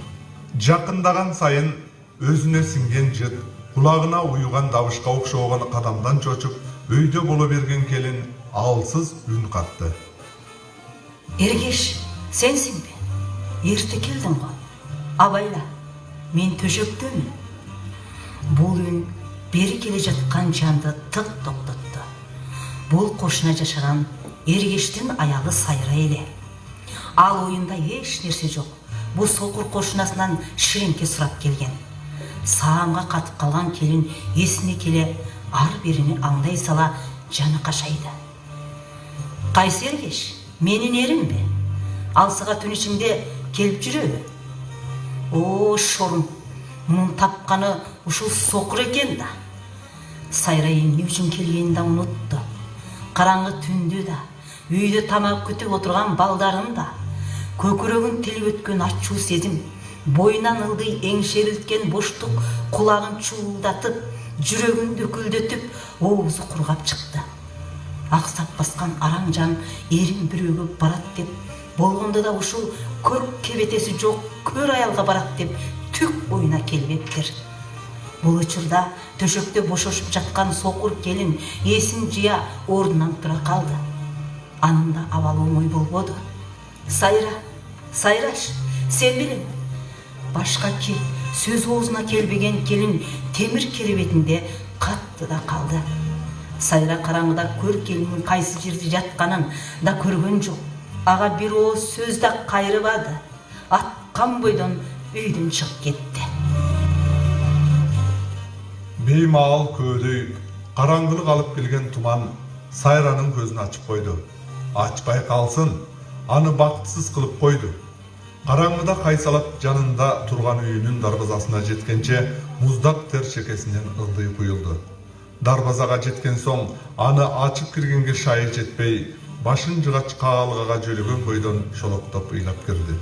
Жакындаган сайын өзүнө сиңген жыт, кулагына уюган дабышка окшогон кадамдан чочуп, өйдө боло берген келин алсыз үн катты. Эргеш, сенсиңби? Эрте келдиң го. Абайла, мен төшөктөмүн. Бул үн бери келе жаткан жанды тык токтотту. Бул кошуна жашаган Эргештин аялы Сайра эле. Ал оюнда эч нерсе жок. Бул сокур кошунасынан ширеңке сурап келген. саамга катып калган келин эсине келе ар бирини аңдай сала жаны кашайды. Кайсы эргеш, менин эримби? Алсыга түн ичинде келип жүрөбү? О, шорум, мунун тапканы ушул сокур экен да. Сайра эмне үчүн келгенин да унутту. Караңгы түндү да, үйдө тамак күтүп отурган балдарын да, көкүрөгүн тилип өткөн ачуу сезим, боюнан ылдый эңшерилткен боштук кулагын чуулдатып, жүрөгүн дүркүлдөтүп, оозу кургап чыкты. Аксап баскан араң жан эрим бирөөгө барат деп, болгондо да ушул көрк кебетеси жок көр аялга барат деп түк оюна келбептир. Бул учурда төшөктө бошошуп жаткан сокур келин эсин жыя ордунан тура калды. Анын да абалы оңой болбоду. Сайраш, сен билем. Башка сөз оозуна келбеген келин темир керебетинде катты да калды. Сайра караңгыда көр келинин кайсы жерде жатканын да көргөн жок. Ага бир ооз сөз да кайрыбады. Аткан бойдон үйдөн чыгып кетти. Беймаал көөдөй караңгылык алып келген туман Сайранын көзүн ачып койду. Ачпай калсын, аны бактысыз кылып койду. Караңгыда кайсалап жанында турган үйүнүн дарбазасына жеткенче муздак тер чекесинен ылдый куюлду. Дарбазага жеткен соң аны ачып киргенге шайы жетпей, башын жыгач каалгага жөлөгөн бойдон шолоктоп ыйлап кирди.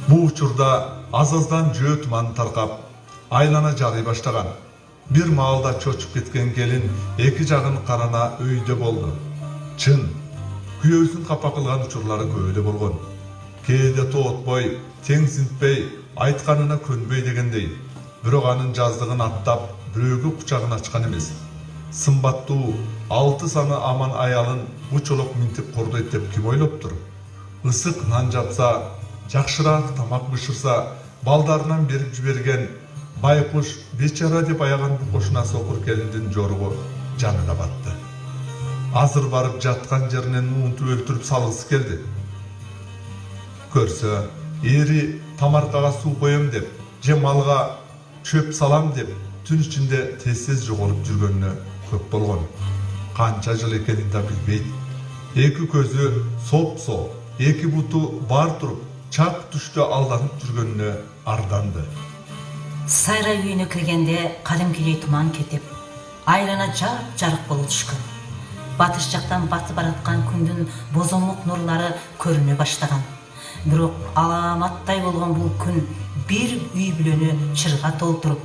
Бул учурда аз-аздан жөө туман таркап, айлана жарый баштаган. Бир маалда чочуп кеткен келин эки жагын карана өйдө болду. Чын, күйөөсүн капа кылган учурлары көп эле болгон. Кээде тоотпой, теңсинтпей, айтканына көнбөй дегендей. Бирок анын жаздыгын аттап, бирөөгө кучагын ачкан эмес. Сымбаттуу 6 саны аман аялын бу чолок минтип кордойт деп ким ойлоптур? Ысык нан жапса, жакшыраак тамак бышырса, балдарынан берип жиберген байкуш бечара деп аяган бу кошуна сокур келиндин жоругу жанына батты. Азыр барып жаткан жеринен муунтуп өлтүрүп салгысы келди. Көрсө, эри тамаркага суу коем деп, же малга чөп салам деп, түн ичинде тез жоголуп жүргөнүнө көп болгон. Канча жыл экенин да билбейт. Эки көзү сопсо, эки буту бар туруп, чак түштө алданып жүргөнүнө арданды. Сайра үйүнө киргенде кадимкидей туман кетип, айлана жарык болуп түшкөн. Батыш жактан батып бараткан күндүн бозомок нурлары көрүнө баштаган. Бирок аламаттай болгон бул күн бир үй бүлөнү чырга толтуруп,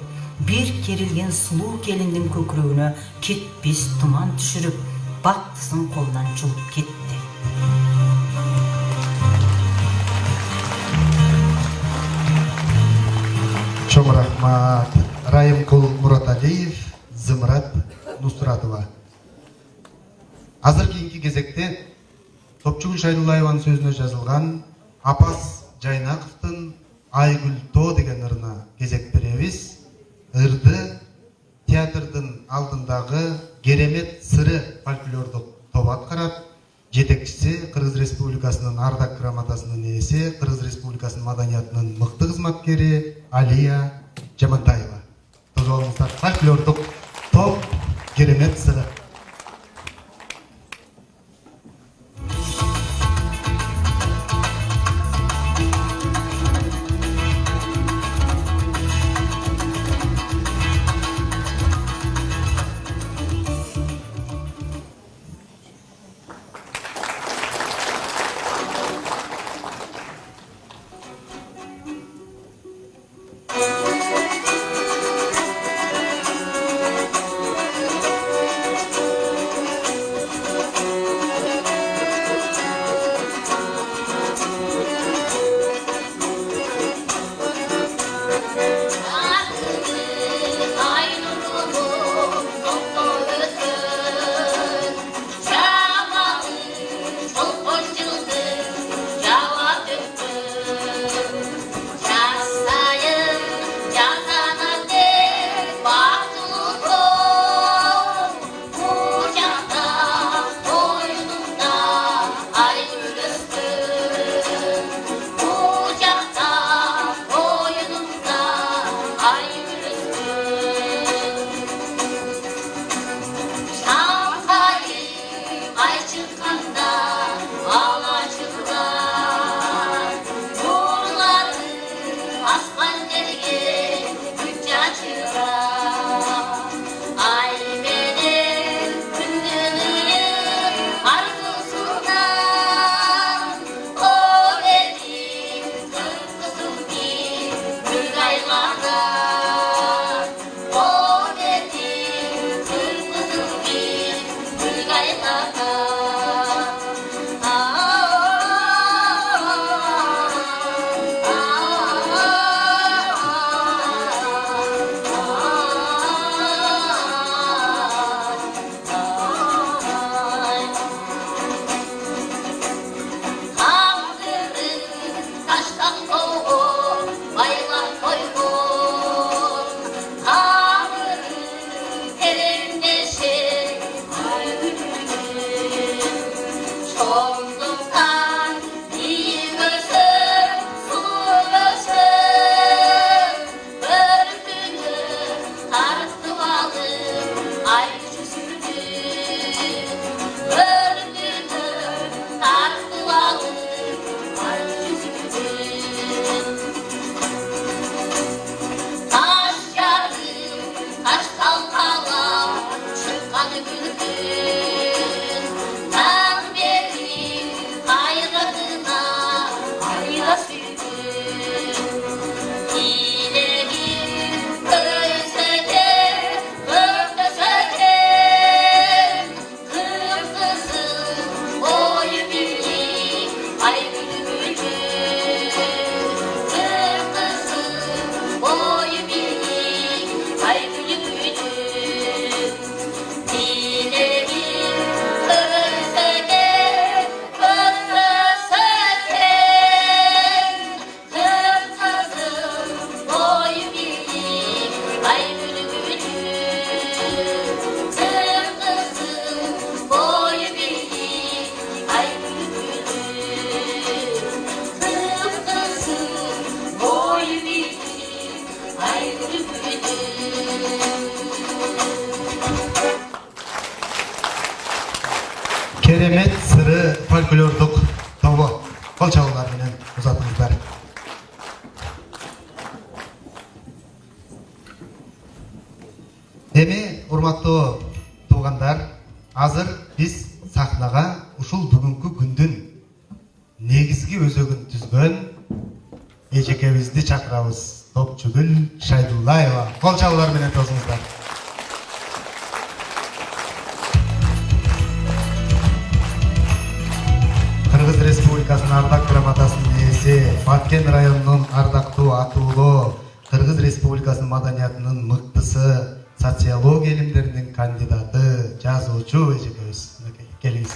бир керилген сулуу келиндин көкүрөгүнө кетпес туман түшүрүп, бактысын колунан жулуп кетти. Чоң рахмат. Райымкул Мураталиев, Зымрат Нусратова. Азыр кийинки кезекте Топчугүл Шайдуллаеванын сөзүнө жазылган Апас Жайнаковдун Айгүл Тоо деген ырына кезек беребиз. Ырды театрдын алдындагы Керемет сыры фольклордук топ аткарат. Жетекчиси Кыргыз Республикасынын ардак грамотасынын ээси, Кыргыз Республикасынын маданиятынын мыкты кызматкери Алия Жамантаева. Тозо болуңуздар. Фольклордук топ Керемет сыры. керемет сыры фольклордук тобу кол чабуулар менен узатыңыздар. Эми урматтуу туугандар, азыр биз сахнага ушул бүгүнкү күндүн негизги өзөгүн түзгөн эжекебизди чакырабыз. Топчугүл Шайдуллаева. Кол чабуулар менен тосуңуздар. Кыргыз Республикасынын ардак грамотасынын ээси, Баткен районунун ардактуу атуулу, Кыргыз Республикасынын маданиятынын мыктысы, социология илимдеринин кандидаты, жазуучу эжекебиз. Келиңиз.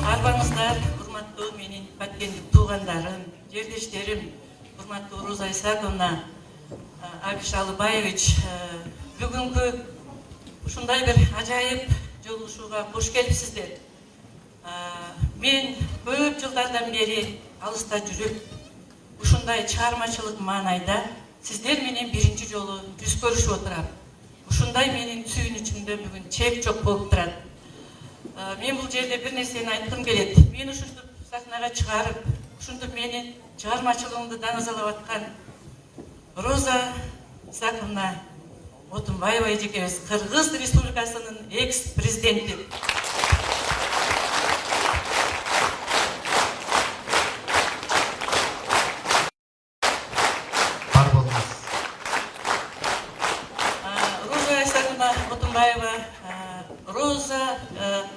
Арбаңыздар, урматтуу менин баткендик туугандарым, жердештерим, урматтуу Роза Исаковна, Абиш Алыбаевич, бүгүнкү ушундай бир ажайып жолугушууга кош келипсиздер. Мен көп жылдардан бери алыста жүрүп, ушундай чыгармачылык маанайда сиздер менен биринчи жолу жүз көрүшүп отурам. Ушундай менин сүйүнүчүмдө бүгүн чек жок болуп турат. Мен бул жерде бир нерсени айткым келет. Мени ушинтип сахнага чыгарып, ушинтип менин чыгармачылыгымды даңазалап аткан Роза Исаковна Отунбаева эжекебиз, Кыргыз Республикасынын экс-президенти. Роза Исаковна Отунбаева, Роза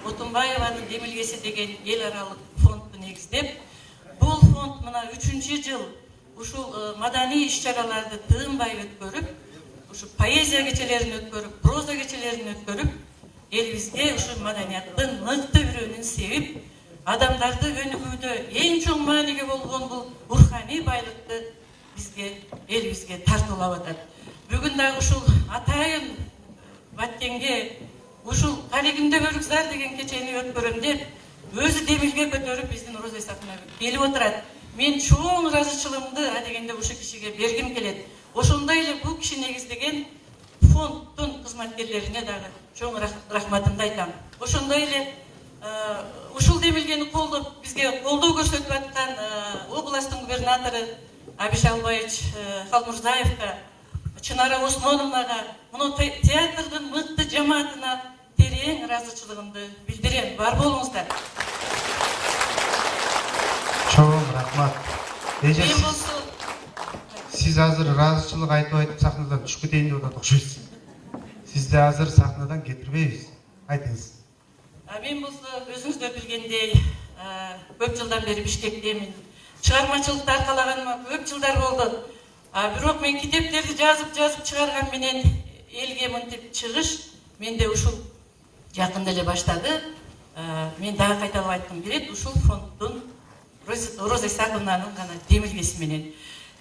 Отунбаеванын демилгеси деген эл аралык фондду негиздеп, бул фонд мына 3-чү жыл ушул маданий иш-чараларды тыынбай өткөрүп, ушу поэзия кечелерин өткөрүп, проза кечелерин өткөрүп, элибизге ушу маданияттын мыкты бирөөнүн себип, адамдарды өнүгүүдө эң чоң мааниге болгон бул руханий байлыкты бизге, элибизге тартуулап атат. Бүгүн дагы ушул атайын Баткенге ушул Карегимде Өрүкзар деген кечени өткөрөм деп, өзү демилге көтөрүп биздин Роза Исаковна келип отурат. Мен чоң ыраазычылыгымды адегенде ушул кишиге бергим келет. Ошондой эле бул киши негиздеген фонддун кызматкерлерине дагы чоң рахматымды айтам. Ошондой эле ушул демилгени колдоп бизге колдоо көрсөтүп аткан областтын губернатору Абиш Алыбаевич Халмурзаевка, Чынара Осмоновнага, муну театрдын мыкты жамаатына терең ыраазычылыгымды билдирем. Бар болуңуздар. Чоң рахмат. Эже сиз азыр ыраазычылык айтып сахнадан түшүп кетейин деп атат окшойсуз. Сизди азыр сахнадан кетирбейбиз. Айтыңыз. Мен болсо өзүңүздөр билгендей, көп жылдан бери Бишкектемин. Чыгармачылыкты аркалаганыма көп жылдар болду. Бирок мен китептерди жазып чыгарган менен элге мынтип чыгыш менде ушул жакында эле баштады. Мен дагы кайталап айткым келет, ушул фонддун Роза Исаковнанын гана демилгеси менен.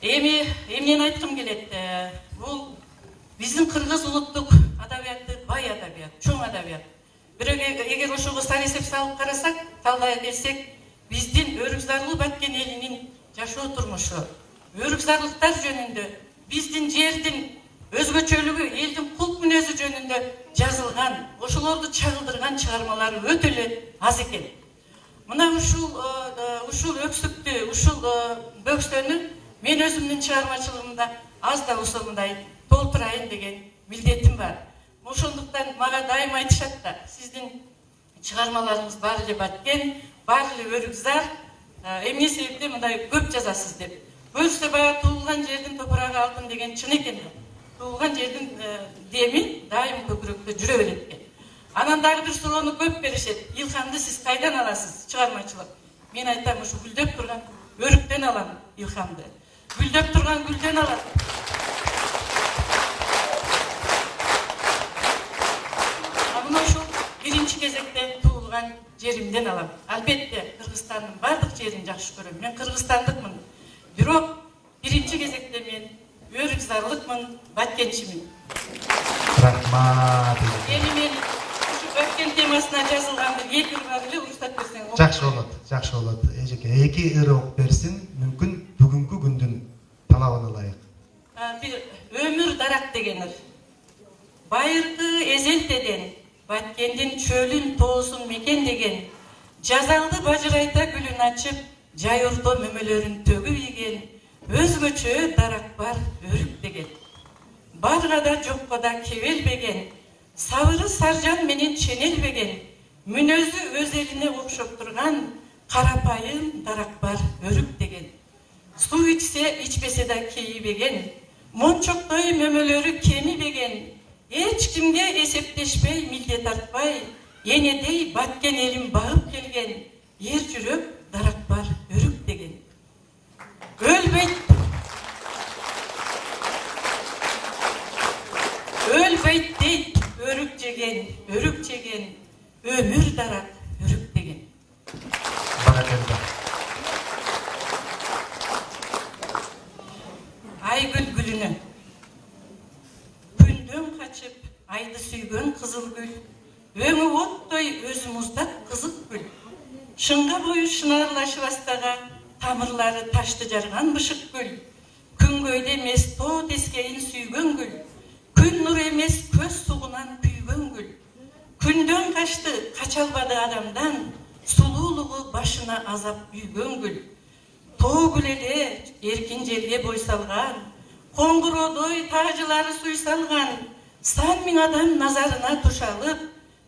Эмнени айткым келет? Бул биздин кыргыз улуттук адабияты бай адабият, чоң адабият. Бирок эгер ошого сан эсеп салып карасак, талдай келсек, биздин Өрүкзарлуу Баткен элинин жашоо турмушу, өрүкзарлыктар жөнүндө, биздин жердин өзгөчөлүгү, элдин кулк мүнөзү жөнүндө жазылган, ошолорду чагылдырган чыгармалар өтө эле аз экен. Мына ушул өксүктү, ушул бөкстөнү мен өзүмдүн чыгармачылыгымда аз да болсо мындай толтурайын деген милдетим бар. Ошондуктан мага дайым айтышат да, сиздин чыгармаларыңыз баары эле Баткен, баары эле Өрүкзар, эмне себептен мындай көп жазасыз деп. Бөлсө баягы туулган жердин топурагы алтын деген чын экен. Туулган жердин деми дайым көкүрөктө жүрө берет экен. Анан дагы бир суроону көп беришет. Илхамды сиз кайдан аласыз? Чыгармачылык. Мен айтам, ушу гүлдөп турган өрүктөн алам илхамды. Гүлдөп турган гүлдөн алам. Мына ушул биринчи кезекте туулган жеримден алам. Албетте Кыргызстандын бардык жерин жакшы көрөм. Мен кыргызстандыкмын. Бирок биринчи кезекте мен өрүкзарлыкмын, баткенчимин. Рахмат. Эми мен ушу Баткен темасына жазылган бир эки ыр бар эле, уруксат берсең. Жакшы болот. Эжеке, эки ыр окуп берсин, мүмкүн бүгүнкү күндүн талабына ылайык. Бир өмүр байыркы эзелтеден баткендин чөлүн тоосун мекендеген, жазалды бажырайта гүлүн ачып, жай орто мөмөлөрүн төгүп ийген, өзгөчө дарак бар өрүк деген. Барга да жокко да кебелбеген, сабыры саржан менен ченелбеген, мүнөзү өз элине окшоп турган, карапайым дарак бар өрүк деген. Суу ичсе ичпесе да кейибеген, мончоктой мөмөлөрү кемибеген, эч кимге эсептешпей милде тартпай, энедей баткен элин багып келген, эр жүрөк дарак бар өрүк деген. Өлбөйт дейт өрүк жеген, өмүр дарак өрүк деген. Баракелде. Айгүл гүлүнө күндөн качып, айды сүйгөн кызыл гүл, өңү оттой өзү муздак кызык гүл, шыңга бою шынарлашып астага, тамырлары ташты жарган бышык гүл, күнгөйдө эмес тоо тескейин сүйгөн гүл, күн нуру эмес көз сугунан күйгөн гүл, күндөн качты, кача албады адамдан, сулуулугу башына азап үйгөн гүл, тоо гүл эле эркин жерге бой салган, коңгуродой таажылары суйсалган, сан миң адам назарына тушалып,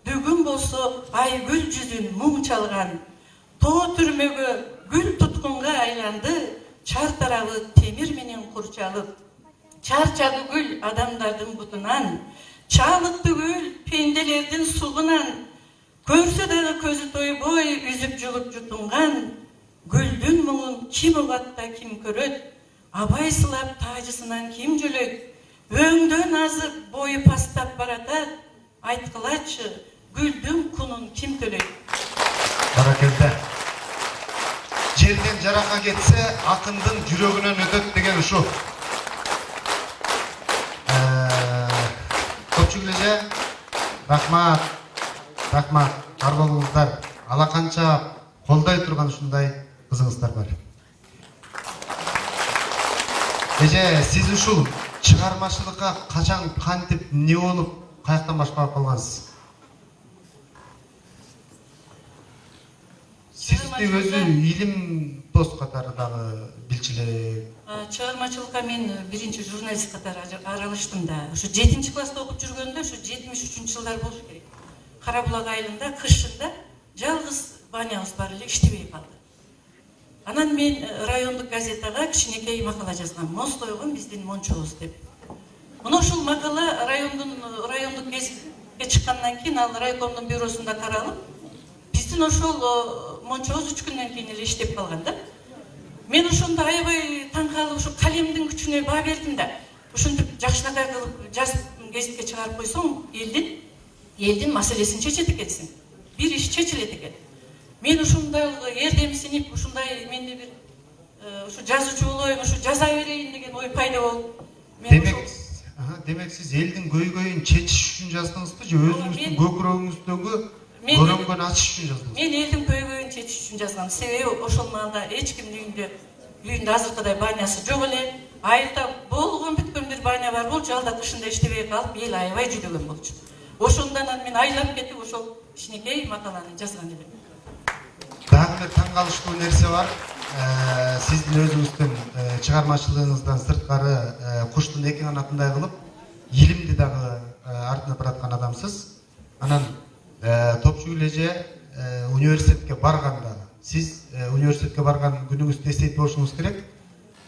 бүгүн болсо айгүл жүзүн муң чалган, тоо түрмөгө гүл туткунга айланды, чар тарабы темир менен курчалып, чарчады гүл адамдардын бутунан, чалыкты гүл пенделердин сугунан, көрсө дагы көзү тойбой үзүп жулуп жутунган, гүлдүн муңун ким угат да ким көрөт, абайсылап таажысынан ким жөлөйт, өңдөн азып бою пастап баратат, айткылачы гүлдүн кунун ким төлөйт. Баракелде. Жерден жарака кетсе, акындын жүрөгүнөн өтөт деген ушу. Көпчүк эле рахмат. Рахмат. Бар болуңуздар. Алаканча колдой турган ушундай кызыңыздар бар. Эже, сиз ушул чыгармачылыкка качан кантип эмне болуп, каяктан башкарып калгансыз? Сизди өзү илим дос катары дагы билчилек. Чыгармачылыкка мен биринчи журналист катары аралаштым да. Ушу 7-чи класста окуп жүргөндө, ушу 73-жылдар жылдар болуш керек. Кара Булак айылында кышында жалгыз банябыз бар эле, иштебей калды. Анан мен райондук газетага кичинекей макала жазгам. Моз тойгон биздин мончобуз деп. Мына ушул макала райондук гезитке чыккандан кийин, ал райкомдун бюросунда таралып, биздин ошол мончобуз 3 күндөн кийин эле иштеп калган да. Мен ошондо аябай таң калып, ушу калемдин күчүнө баа бердим да. Ушинтип жакшынакай кылып жазып гезитке чыгарып койсоң, элдин маселесин чечет экенсиң. Бир иш чечилет экен. Мен ушундай эрдемсинип, ушундай менде бир ушу жазуучу болоюн, ушу жаза берейин деген ой пайда болуп. Демек сиз элдин көйгөйүн чечиш үчүн жаздыңызбы же өзүңүздүн көкүрөгүңүздөгү көрөнгөн ачыш үчүн жаздыңызбы? Мен элдин көйгөйүн чечиш үчүн жазгам. Себеби ошол маалда эч кимдин үйүндө азыркыдай банясы жок эле. Айылда болгон бүткөн бир баня бар болчу, алда кышында иштебей калып, эл аябай жүдөгөн болчу. Ошондон мен айлап кетип ошол кичинекей макаланы жазган элем. Дагы бир таң калыштуу нерсе бар. Сиздин өзүңүздүн чыгармачылыгыңыздан сырткары куштун эки канатындай кылып, илимди дагы артына бараткан адамсыз. Анан Топчугул эже университетке барганда, сиз университетке барган күнүңүздү эстейт болушуңуз керек.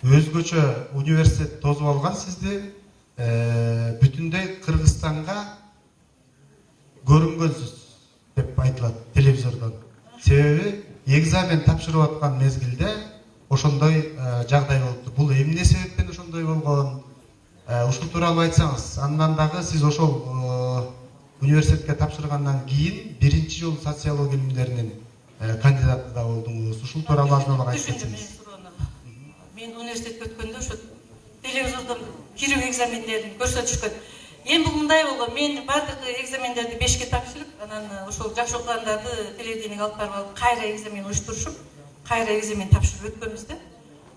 Өзгөчө университет тосуп алган сизди, бүтүндөй Кыргызстанга көрүнгөнсүз деп айтылат телевизордон. Себеби экзамен тапшырып аткан мезгилде ошондой жагдай болупту. Бул эмне себептен ошондой болгон? Ушул тууралуу айтсаңыз. Андан дагы сиз ошол университетке тапшыргандан кийин биринчи жолу социология илимдеринин кандидаты да болдуңуз. Ушул тууралуу азыр айтып кетсеңиз. Мен университетке өткөндө ошо телевизордон кирүү экзамендерин көрсөтүшкөн. Эми бул мындай болгон, мен бардык экзамендерди 5ке тапшырып, анан ошол жакшы окугандарды телевидениеге алып барып алып, кайра экзамен уюштурушуп, кайра экзамен тапшырып өткөнбүз да.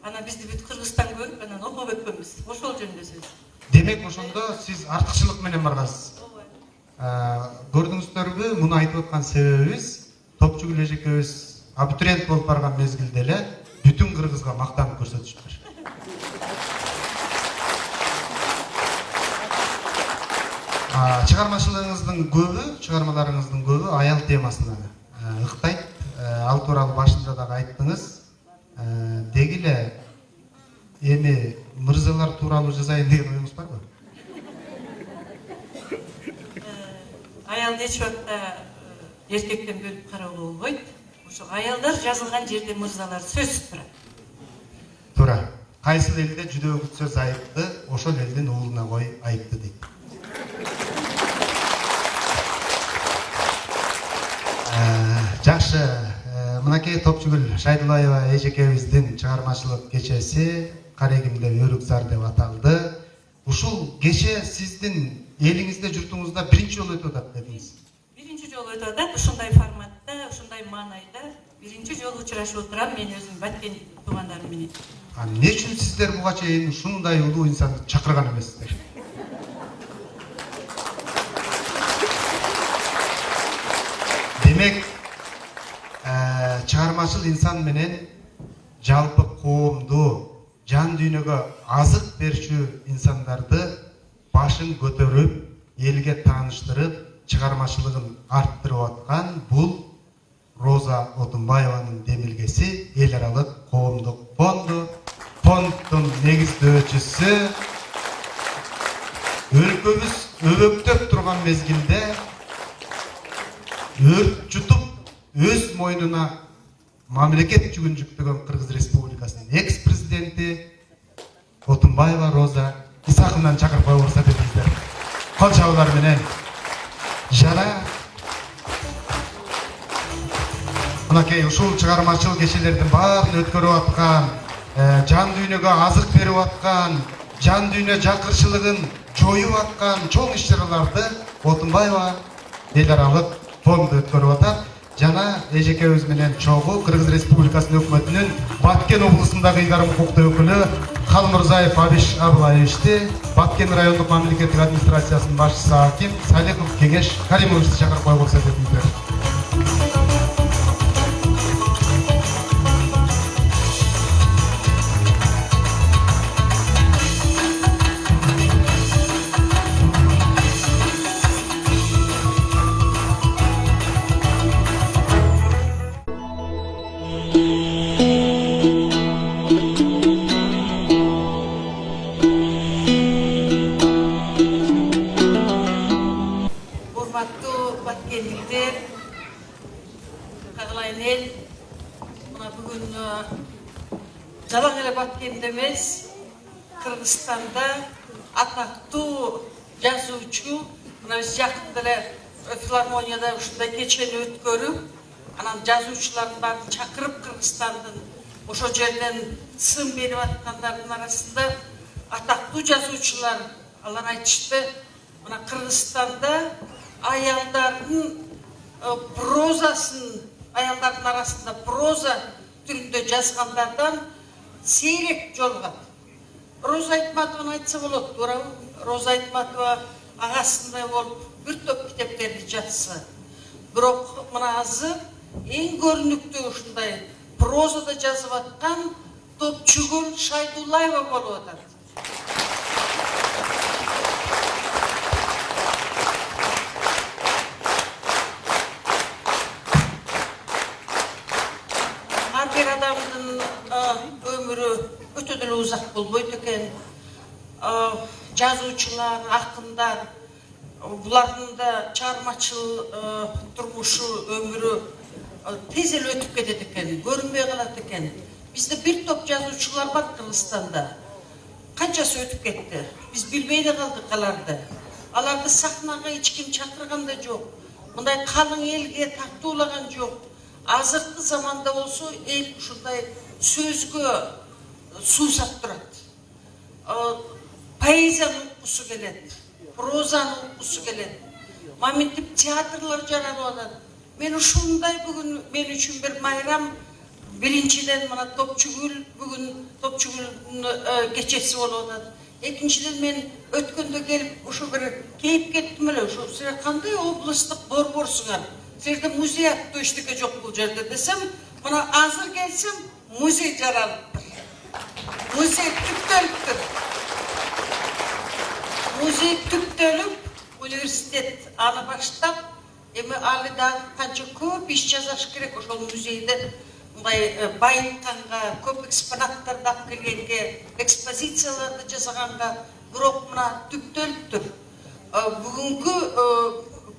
Анан бизди бүт Кыргызстан көрүп, анан окуп өткөнбүз. Ошол жөнүндө сөз. Демек ошондо сиз артыкчылык менен баргансыз. Көрдүңүздөрбү, муну айтып аткан себебибиз Топчугул эжекебиз абитуриент болуп барган мезгилде эле бүтүн Кыргызга мактанып көрсөтүштүр. Чыгармачылыгыңыздын көбү, чыгармаларыңыздын көбү аял темасына ыктайт. Ал тууралуу башында дагы айттыңыз. Деги эле эми мырзалар тууралуу жазайын деген оюңуз барбы? Аялды эч убакта эркектен бөлүп кароого болбойт. Ошо аялдар жазылган жерде мырзалар сөзсүз турат. Туура. Кайсыл элде жүдөө күтсө айыпты, ошол элдин уулуна кой айыпты дейт. Жакшы, мынакей Топчугул Шайдуллаева эжекебиздин чыгармачылык кечеси Карегимде өрүк зар деп аталды. Ушул кече сиздин элиңизде, журтуңузда биринчи жолу өтүп атат дедиңиз. Биринчи жолу өтүп атат, ушундай форматта, ушундай маанайда биринчи жолу учурашып отурам мен өзүм Баткен туугандарым менен. Эмне үчүн сиздер буга чейин ушундай улуу инсанды чакырган эмессиздер? Демек, чыгармачыл инсан менен жалпы коомду, жан дүйнөгө азык берчү инсандарды башын көтөрүп, элге тааныштырып, чыгармачылыгын арттырып аткан бул Роза Отунбаеванын демилгеси эл аралык коомдук фонду. Фонддун негиздөөчүсү өлкөбүз өбөктөп турган мезгилде өрт жутуп, өз мойнуна мамлекет жүгүн жүктөгөн Кыргыз Республикасынын экс-президенти Отунбаева Роза Исаховнаны чакырып коюп уруксат этиңиздер. Кол чабуулар менен. Жана мынакей ушул чыгармачыл кечелердин баарын өткөрүп аткан, жан дүйнөгө азык берип аткан, жан дүйнө жакырчылыгын жоюп аткан чоң иш-чараларды Отунбаева эл аралык фонду өткөрүп атат. Жана эжекебиз менен чогуу Кыргыз Республикасынын өкмөтүнүн Баткен облусундагы ыйгарым укуктуу өкүлү Калмырзаев Абиш Абылаевичти, Баткен райондук мамлекеттик администрациясынын башчысы Аким Салихов Кеңеш Каримовичти чакырып коюп уруксат этиңиздер. Жалаң эле Баткенде эмес, Кыргызстанда атактуу жазуучу, мына биз жакында эле филармонияда ушундай кечени өткөрүп, анан жазуучулардын баарын чакырып Кыргызстандын ошол жерден сын берип аткандардын арасында атактуу жазуучулар алар айтышты, мына Кыргызстанда аялдардын прозасын, аялдардын арасында проза түрүндө жазгандардан сейрек жолугат. Роза Айтматованы айтса болот, туурабы? Роза Айтматова агасындай болуп бир топ китептерди жазса. Бирок мына азыр эң көрүнүктүү ушундай прозада жазып аткан Топчугул Шайдуллаева болуп атат. Ар бир адамдын өмүрү өтө деле узак болбойт экен. Жазуучулар, акындар, булардын да чыгармачыл турмушу, өмүрү тез эле өтүп кетет экен, көрүнбөй калат экен. Бизде бир топ жазуучулар бар Кыргызстанда. Канчасы өтүп кетти? Биз билбей да калдык аларды. Аларды сахнага эч ким чакырган да жок. Мындай калың элге тартуулаган жок. Азыркы заманда болсо эл ушундай сөзгө суусап турат. Поэзияны уккусу келет, прозаны уккусу келет. Маминтип театрлар жаралып атат. Мен ушундай бүгүн мен үчүн бир майрам. Биринчиден мына Топчугул бүгүн Топчугулдун кечеси болуп атат. Экинчиден мен өткөндө келип ушу бир кейип кеттим эле. Ушу силер кандай облустук борборсуңар? Силерде музей аттуу эчтеке жок бул жерде десем, мына азыр келсем музей жаралыптыр. Музей түптөлүптүр. Музей түптөлүп, университет аны баштап, эми алы дагы канча көп иш жасаш керек ошол музейде. Мындай байытканга, көп экспонаттарды алып келгенге, экспозицияларды жасаганга, бирок мына түптөлүптүр. Бүгүнкү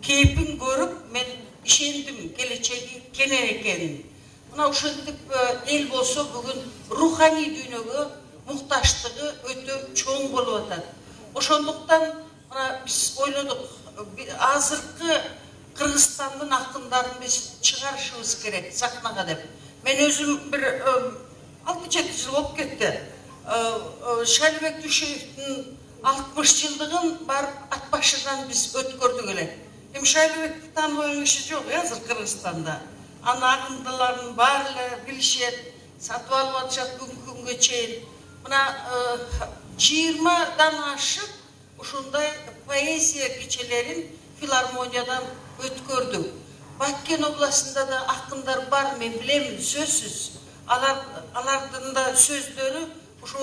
кейпин көрүп мен ишендим келечеги кенен экенин. Мына ошентип эл болсо бүгүн руханий дүйнөгө мукташтыгы өтө чоң болуп атат. Ошондуктан мына биз ойлодук, азыркы Кыргызстандын акындарын биз чыгарышыбыз керек сахнага деп. Мен өзüm bir 6-7 жыл болуп кетти. Шайлыбек Дүйшеевдин 60 жылдыгын барып ат башыдан биз өткөрдүк эле. Эми Шайлыбекти тааныбаган киши жок азыр Кыргызстанда. Анын акындыларын баары эле билишет, сатып алып атышат бүгүнкү күнгө чейин. Мына 20дан ашык ушундай поэзия кечелерин филармониядан өткөрдүк. Баткен областында да акындар бар, мен билемин, сөзсүз. Алардын да сөздөрү ушу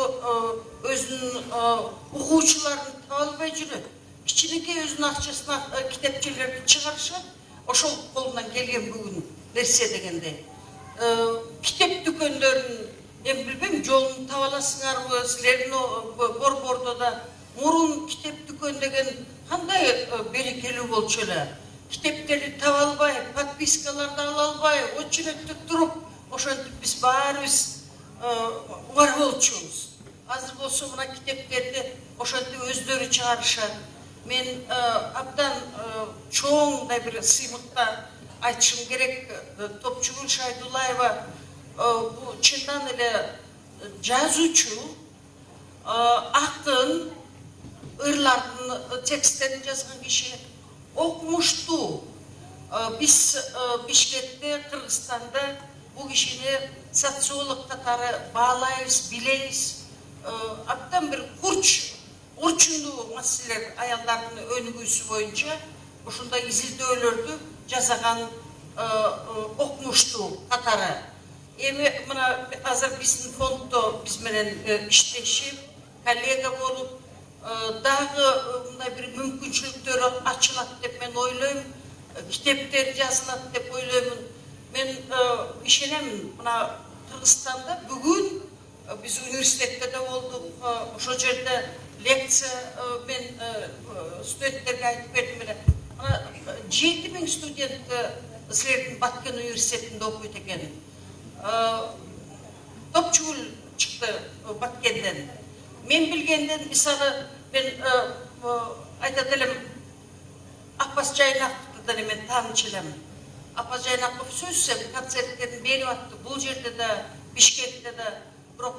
өзүнүн окуучуларын таба албай жүрөт. Кичинекей өзүнүн акчасына китепчелерди чыгарышат. Ошол колунан келген бүгүн нерсе дегенде. Китеп дүкөндөрүн эми билбейм, жолун таба аласыңарбы, силердин борбордо да мурун китеп дүкөн деген кандай берекелүү болчу эле. Kitapları taба албай, подпискаларды ала албай, очередте туруп, ошентип биз баарыбыз угар болчубуз. Азыр болсо мына китептерди ошентип өздөрү чыгарышат. Мен абдан чоң да бир сыймыкта айтышым керек. Топчугул Шайдулаева бул чындан эле жазуучу, акын, ырлардын тексттерин жазган киши. Окумуштуу. Биз Бишкекте, Кыргызстанда бул кишини социолог катары баалайбыз, билебиз. Абдан бир урчундуу маселелер аялдардын өнүгүүсү боюнча ушундай изилдөөлөрдү жасаган окумуштуу катары. Эми мына азыр биздин фонддо биз менен иштешип, коллега болуп, дагы мындай бир мүмкүнчүлүктөр ачылат деп мен ойлойм, китептер жазылат деп ойлоймун. Мен ишенемин, мына Кыргызстанда бүгүн биз университетте да болдук, ошол жерде лекция мен студенттерге айтып бердим эле. Мына 7000 студент силердин Баткен университетинде окуйт экен. Топчугул чыкты Баткенден. Мен билгенден мисалы мен айтат элем, Апас Жайнаковдон мен тааныч элем. Апас Жайнаков сөзсөм концерттерин берип атты. Бул жерде да, Бишкекте да, бирок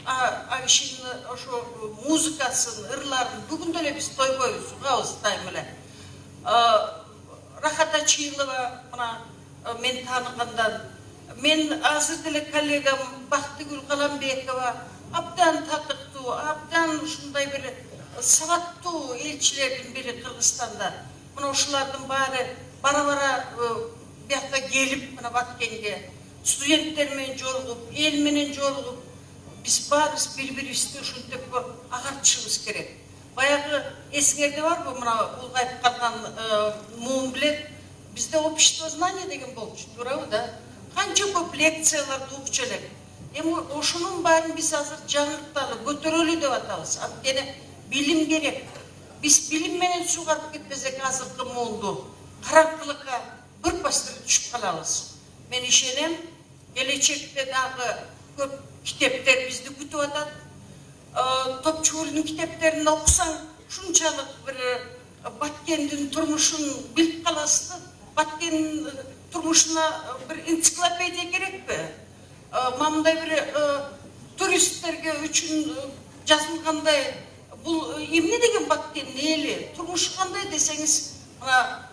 Айшинин ошо музыкасын, ырларын бүгүн деле биз тойбойбуз, угабыз тайм эле. Рахат Ачилова мына мен тааныгандан, мен азыр деле коллегам Бактыгүл Каламбекова абдан татыктуу, абдан ушундай бир сабаттуу элчилердин бири Кыргызстанда. Мына ушулардын баары бара-бара бияка келип мына Баткенге студенттер менен жолугуп, эл менен жолугуп, биз баарыбыз бири-бирибизди ушинтип агартышыбыз керек. Баягы эсиңерде барбы, мына улгайып калган муун билет, бизде общество знания деген болчу, туурабы да? Канча көп лекцияларды угучу элек. Эми ошонун баарын биз азыр жаңырталы, көтөрөлү деп атабыз. Анткени билим керек. Биз билим менен сугарып кетпесек азыркы муунду караңгылыкка бир пастыр түшүп калабыз. Мен ишенем, келечекте дагы көп китептер бизди күтүп атат. Топчугулдун китептерин окусаң, ушунчалык бир Баткендин турмушун билип каласыз. Баткендин турмушуна бир энциклопедия керекпи? Мындай бир туристтерге үчүн жазылгандай, бул эмне деген Баткендин эли, турмушу кандай десеңиз, мына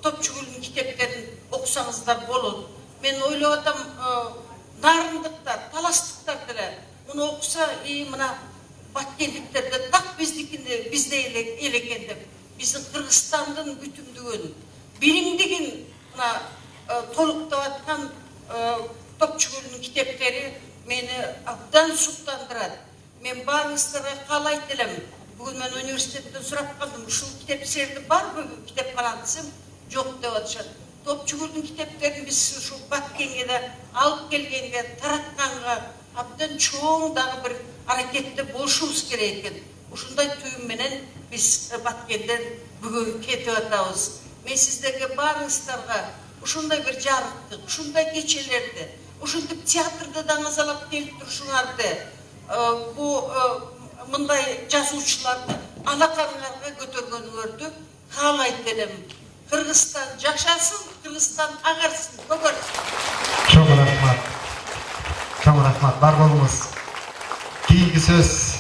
Топчугулдун китептерин окусаңыздар болот. Мен ойлоп атам, нарындыктар, таластыктар деле муну окуса, мына Batkentlikler tak bizde eleken деп. Bizim Kırgızistan'ın bütünlüğün, bilimdigin toluktap atkan Topçugül'ün kitapları meni abdan suktandırады. Men barыңыздарға қалай айтылам. Бүгін мен университеттен сұрап қалдым. Ушул китеп серді бар мы китепхана десем, жоқ деп атышат. Топчугүлдүн китептерин биз ушул Баткенге алып келгенге, таратканга абдан чоң дагы бир аракетте болушубуз керек экен. Ушундай түйүм менен биз Баткенден бүгүн кетип атабыз. Мен сиздерге барыңыздарга ушундай бир жарыктык, ушундай кечелерди, ушинтип театрда даңазалап келип турушуңарды, мындай жазуучуларды алакаңарга көтөргөнүңөрдү каалайт элем. Кыргызстан жашасын, Кыргызстан агарсын, көгөрсүн. Çok rahmat. Çok rahmat. Бар болуңуз. Keyingi söz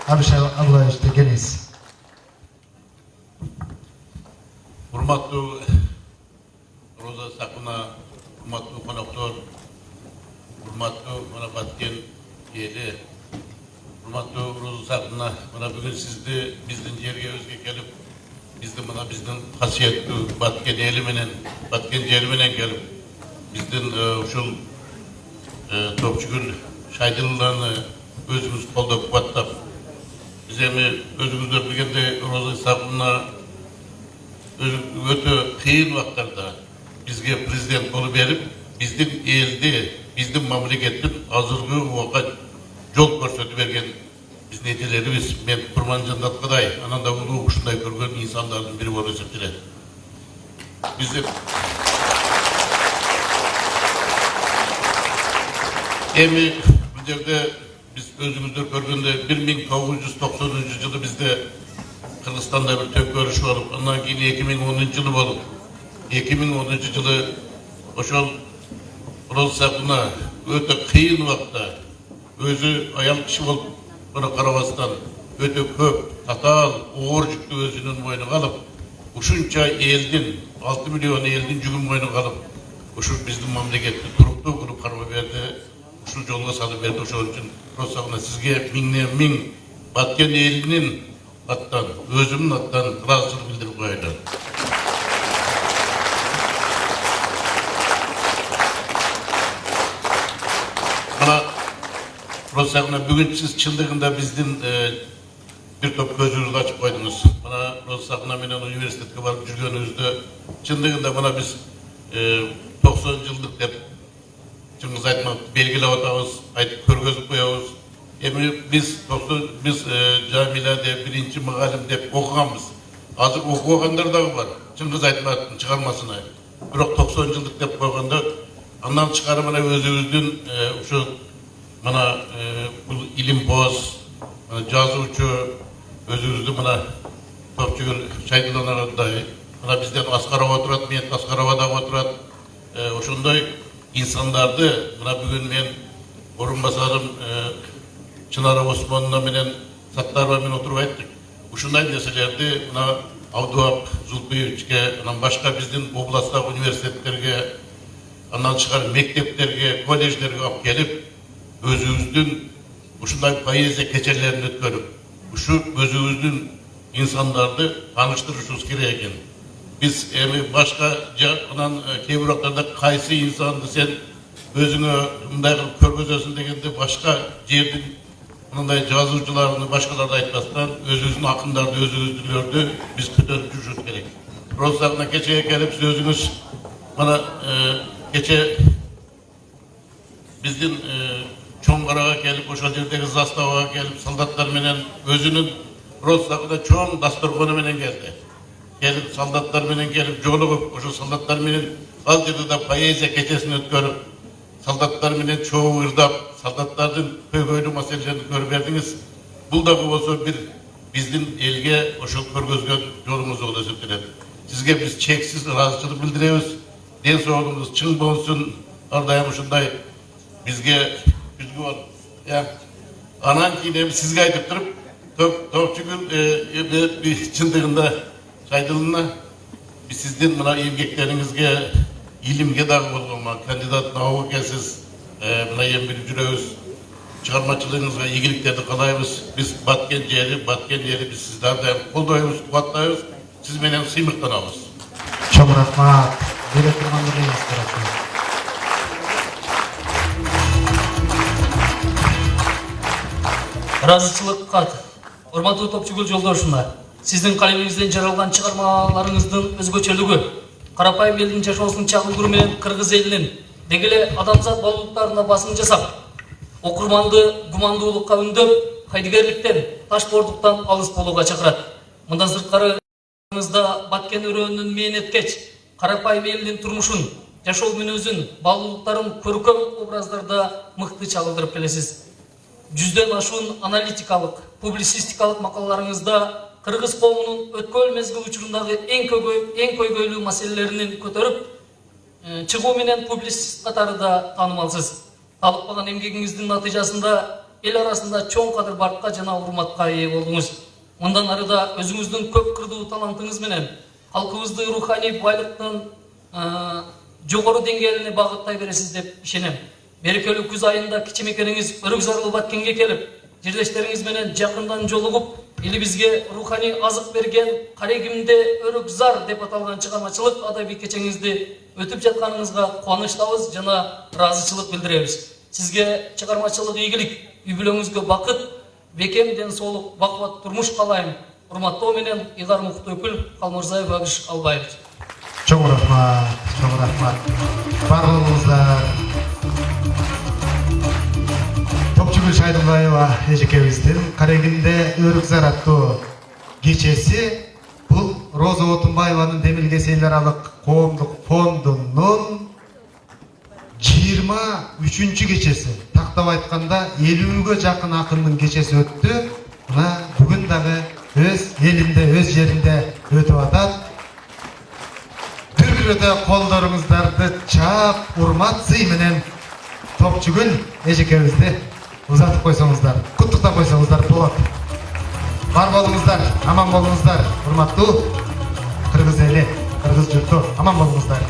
Abişay Ablayevich'te geliyiz. Урматтуу Роза Сакуна, урматтуу коноктор, урматтуу мына Баткен эли, урматтуу Роза Сакуна, мына бүгүн сизди биздин жерге өзгө келип, биздин касиеттүү Баткен эли менен, Баткен жери менен келип, биздин ушул Топчугүл Шайдылланы өзүңүз колдоп кубаттап, биз эми өзүңүздөр билгендей Роза Сакуна өтө кыйын убактарда бизге президент болуп берип, биздин элди, биздин мамлекеттин азыркы убакка жол көрсөтүп берген биздин этелерибиз. Мен Курманжандаткадай, анан да улуу ушундай көргөн инсандардын бири болуп эсептелет. Биздин эми бул жерде биз өзүңүздөр көргөндөй 1990 жылы бизде Kırgızistan'da bir tönkörüş olup, ondan keyin 2010 yılı olup, 2010 жылы ошол Роза Сакуна өтө кыйын убакта өзү аял киши болуп муну карабастан өтө көп татаал оор жүктү өзүнүн мойнуна алып, ушунча элдин 6 миллион элдин жүгүн мойнуна алып, ушул биздин мамлекетти туруктуу кылып кармай берди, ушул жолго салып берди. Ошол үчүн Роза Сакуна сизге миңден миң Баткен элинин аттан, өзümün аттан ыраазычылык билдирип коелу. Мына Роза Сакуна, бүгүн сиз чындыгында биздин бир топ көзүбүздү ачып койдуңуз. Мына Роза Сакуна менен университетке барып жүргөнүбүздө чындыгында мына биз 90 жылдык деп Чыңгыз Айтматовду белгилеп атабыз, айтып көргөзүп коебуз. Эми биз Жамиля деп, биринчи мугалим деп окуганбыз. Азыр окугандар дагы бар. Чыңгыз Айтматовдун чыгармасына. Бирок 90 жылдык деп койгондо, андан чыгарып мына өзүбүздүн ушу мына бул илимпоз, жазуучу өзүбүздүн мына Топчугүл Шайдылланагандай, мына бизден Аскарова турат, Миет Аскарова дагы отурат. Ошондой инсандарды мына бүгүн мен орун басарым Чынара Осмонова менен Саттарова менен отуруп айттык. Ушундай нерселерди мына Абдубак Зулпиевичке, анан башка биздин областтагы университеттерге, андан чыгар мектептерге, колледждерге алып келип, өзүбүздүн ушундай поэзия кечелерин өткөрүп, ушу өзүбүздүн инсандарды тааныштырышыбыз керек экен. Биз эми башка анан кээ бир убактарда кайсы инсанды сен өзүңө мындай кылып көргөзөсүң дегенде башка жердин мындай жазуучуларды башкаларды айтпастан өзүбүздүн акындарды, өзүбүздүлөрдү биз көтөрүп жүрүшүбүз керек. Роза Сакуна, кечеге келип сиз өзүңүз мына кече биздин Чоңгарага келип, ошол жердеги заставага келип, солдаттар менен өзүнүн Роза Сакуна чоң дасторкону менен келди. Келип солдаттар менен келип жолугуп, ошол солдаттар менен ал жерде да поэзия кечесин өткөрүп, солдаттар менен чогуу ырдап, солдаттардын көйгөйлүү маселелерин көрүп бердиңиз. Бул дагы болсо бир биздин элге ошол көргөзгөн жолуңуз болуп эсептелет. Сизге биз чексиз ыраазычылык билдиребиз. Ден соолугуңуз чың болсун. Ар дайым ушундай бизге күзгү болуп. Анан кийин эми сизге айтып туруп, Топчугүл чындыгында Шайдыллана, биз сиздин мына эмгектериңизге, илимге дагы болгон кандидат наука экенсиз, мына эми жүрөбүз. чыгармачылыгыңызга ийгиликтерди каалайбыз. Биз баткен жери биз сиздерди колдойбуз, кубаттайбыз. Сиз менен сыймыктанабыз. Чоң рахмат. Бере тургандыгыңыз рахмат. Ыраазычылык кат. Урматтуу топчугул жолдошуна, сиздин калемиңизден жаралган чыгармаларыңыздын өзгөчөлүгү карапайым элдин жашоосунун чагылдыруу менен кыргыз элинин деги эле адамзат болуктарына басым жасап, окурманды гумандуулукка үндөп, кайдыгерликтен, ташбордуктан алыс болууга чакырат. Мындан сырткары баткен өрөөнүн мээнеткеч, карапайым элдин турмушун, жашоо мүнөзүн, баалуулуктарын көркөм образдарда мыкты чагылдырып келесиз. 100дөн ашуун аналитикалык, публицистикалык макалаларыңызда кыргыз коомунун өткөн мезгил учурундагы эң көйгөйлүү маселелерин көтөрүп чыгуу менен публицист катары да таанымалсыз. Талыкпаган эмгегиңиздин натыйжасында эл арасында чоң кадыр-баркка жана урматка ээ болдуңуз. Мындан ары да өзүңүздүн көп кырдуу талантыңыз менен калкыбызды руханий байлыктын жогору деңгээлине багыттай бересиз деп ишенем. Берекелүү күз айында кичи мекениңиз Өрүк Зарлуу Баткенге келип, жерлештериңиз менен жакындан жолугуп, элибизге руханий азык берген Карегимде Өрүк Зар деп аталган чыгармачылык адабий кечеңизди өтүп жатканыңызга кубанычтабыз жана ыраазычылык билдиребиз. Сизге чыгармачылык ийгилик, үй бүлөңүзгө бакыт, бекем ден соолук, бакубат турмуш каалайм. Урматтоо менен Игар Муктуу өкүл Калмырзаев Абиш Албаевич. Чоң рахмат, чоң рахмат. Барлығыңыздар Топчугул Шайдуллаева эжекебиздин Карегимде Өрүк Зар аттуу кечеси бул Роза Отунбаеванын Демилгес эл аралык коомдук фондунун 23-чү кечеси. Тактап айтканда 50-ге жакын акындын кечеси өттү. Мына бүгүн дагы өз элинде, өз жеринде өтүп атат. Түркүрөтө колдоруңуздарды чаап, урмат сый менен Топчугул эжекебизди узатып койсоңуздар, куттуктап койсоңуздар болот. Бар болуңуздар, аман болуңуздар. Урматтуу кыргыз эли, кыргыз журту, аман болуңуздар.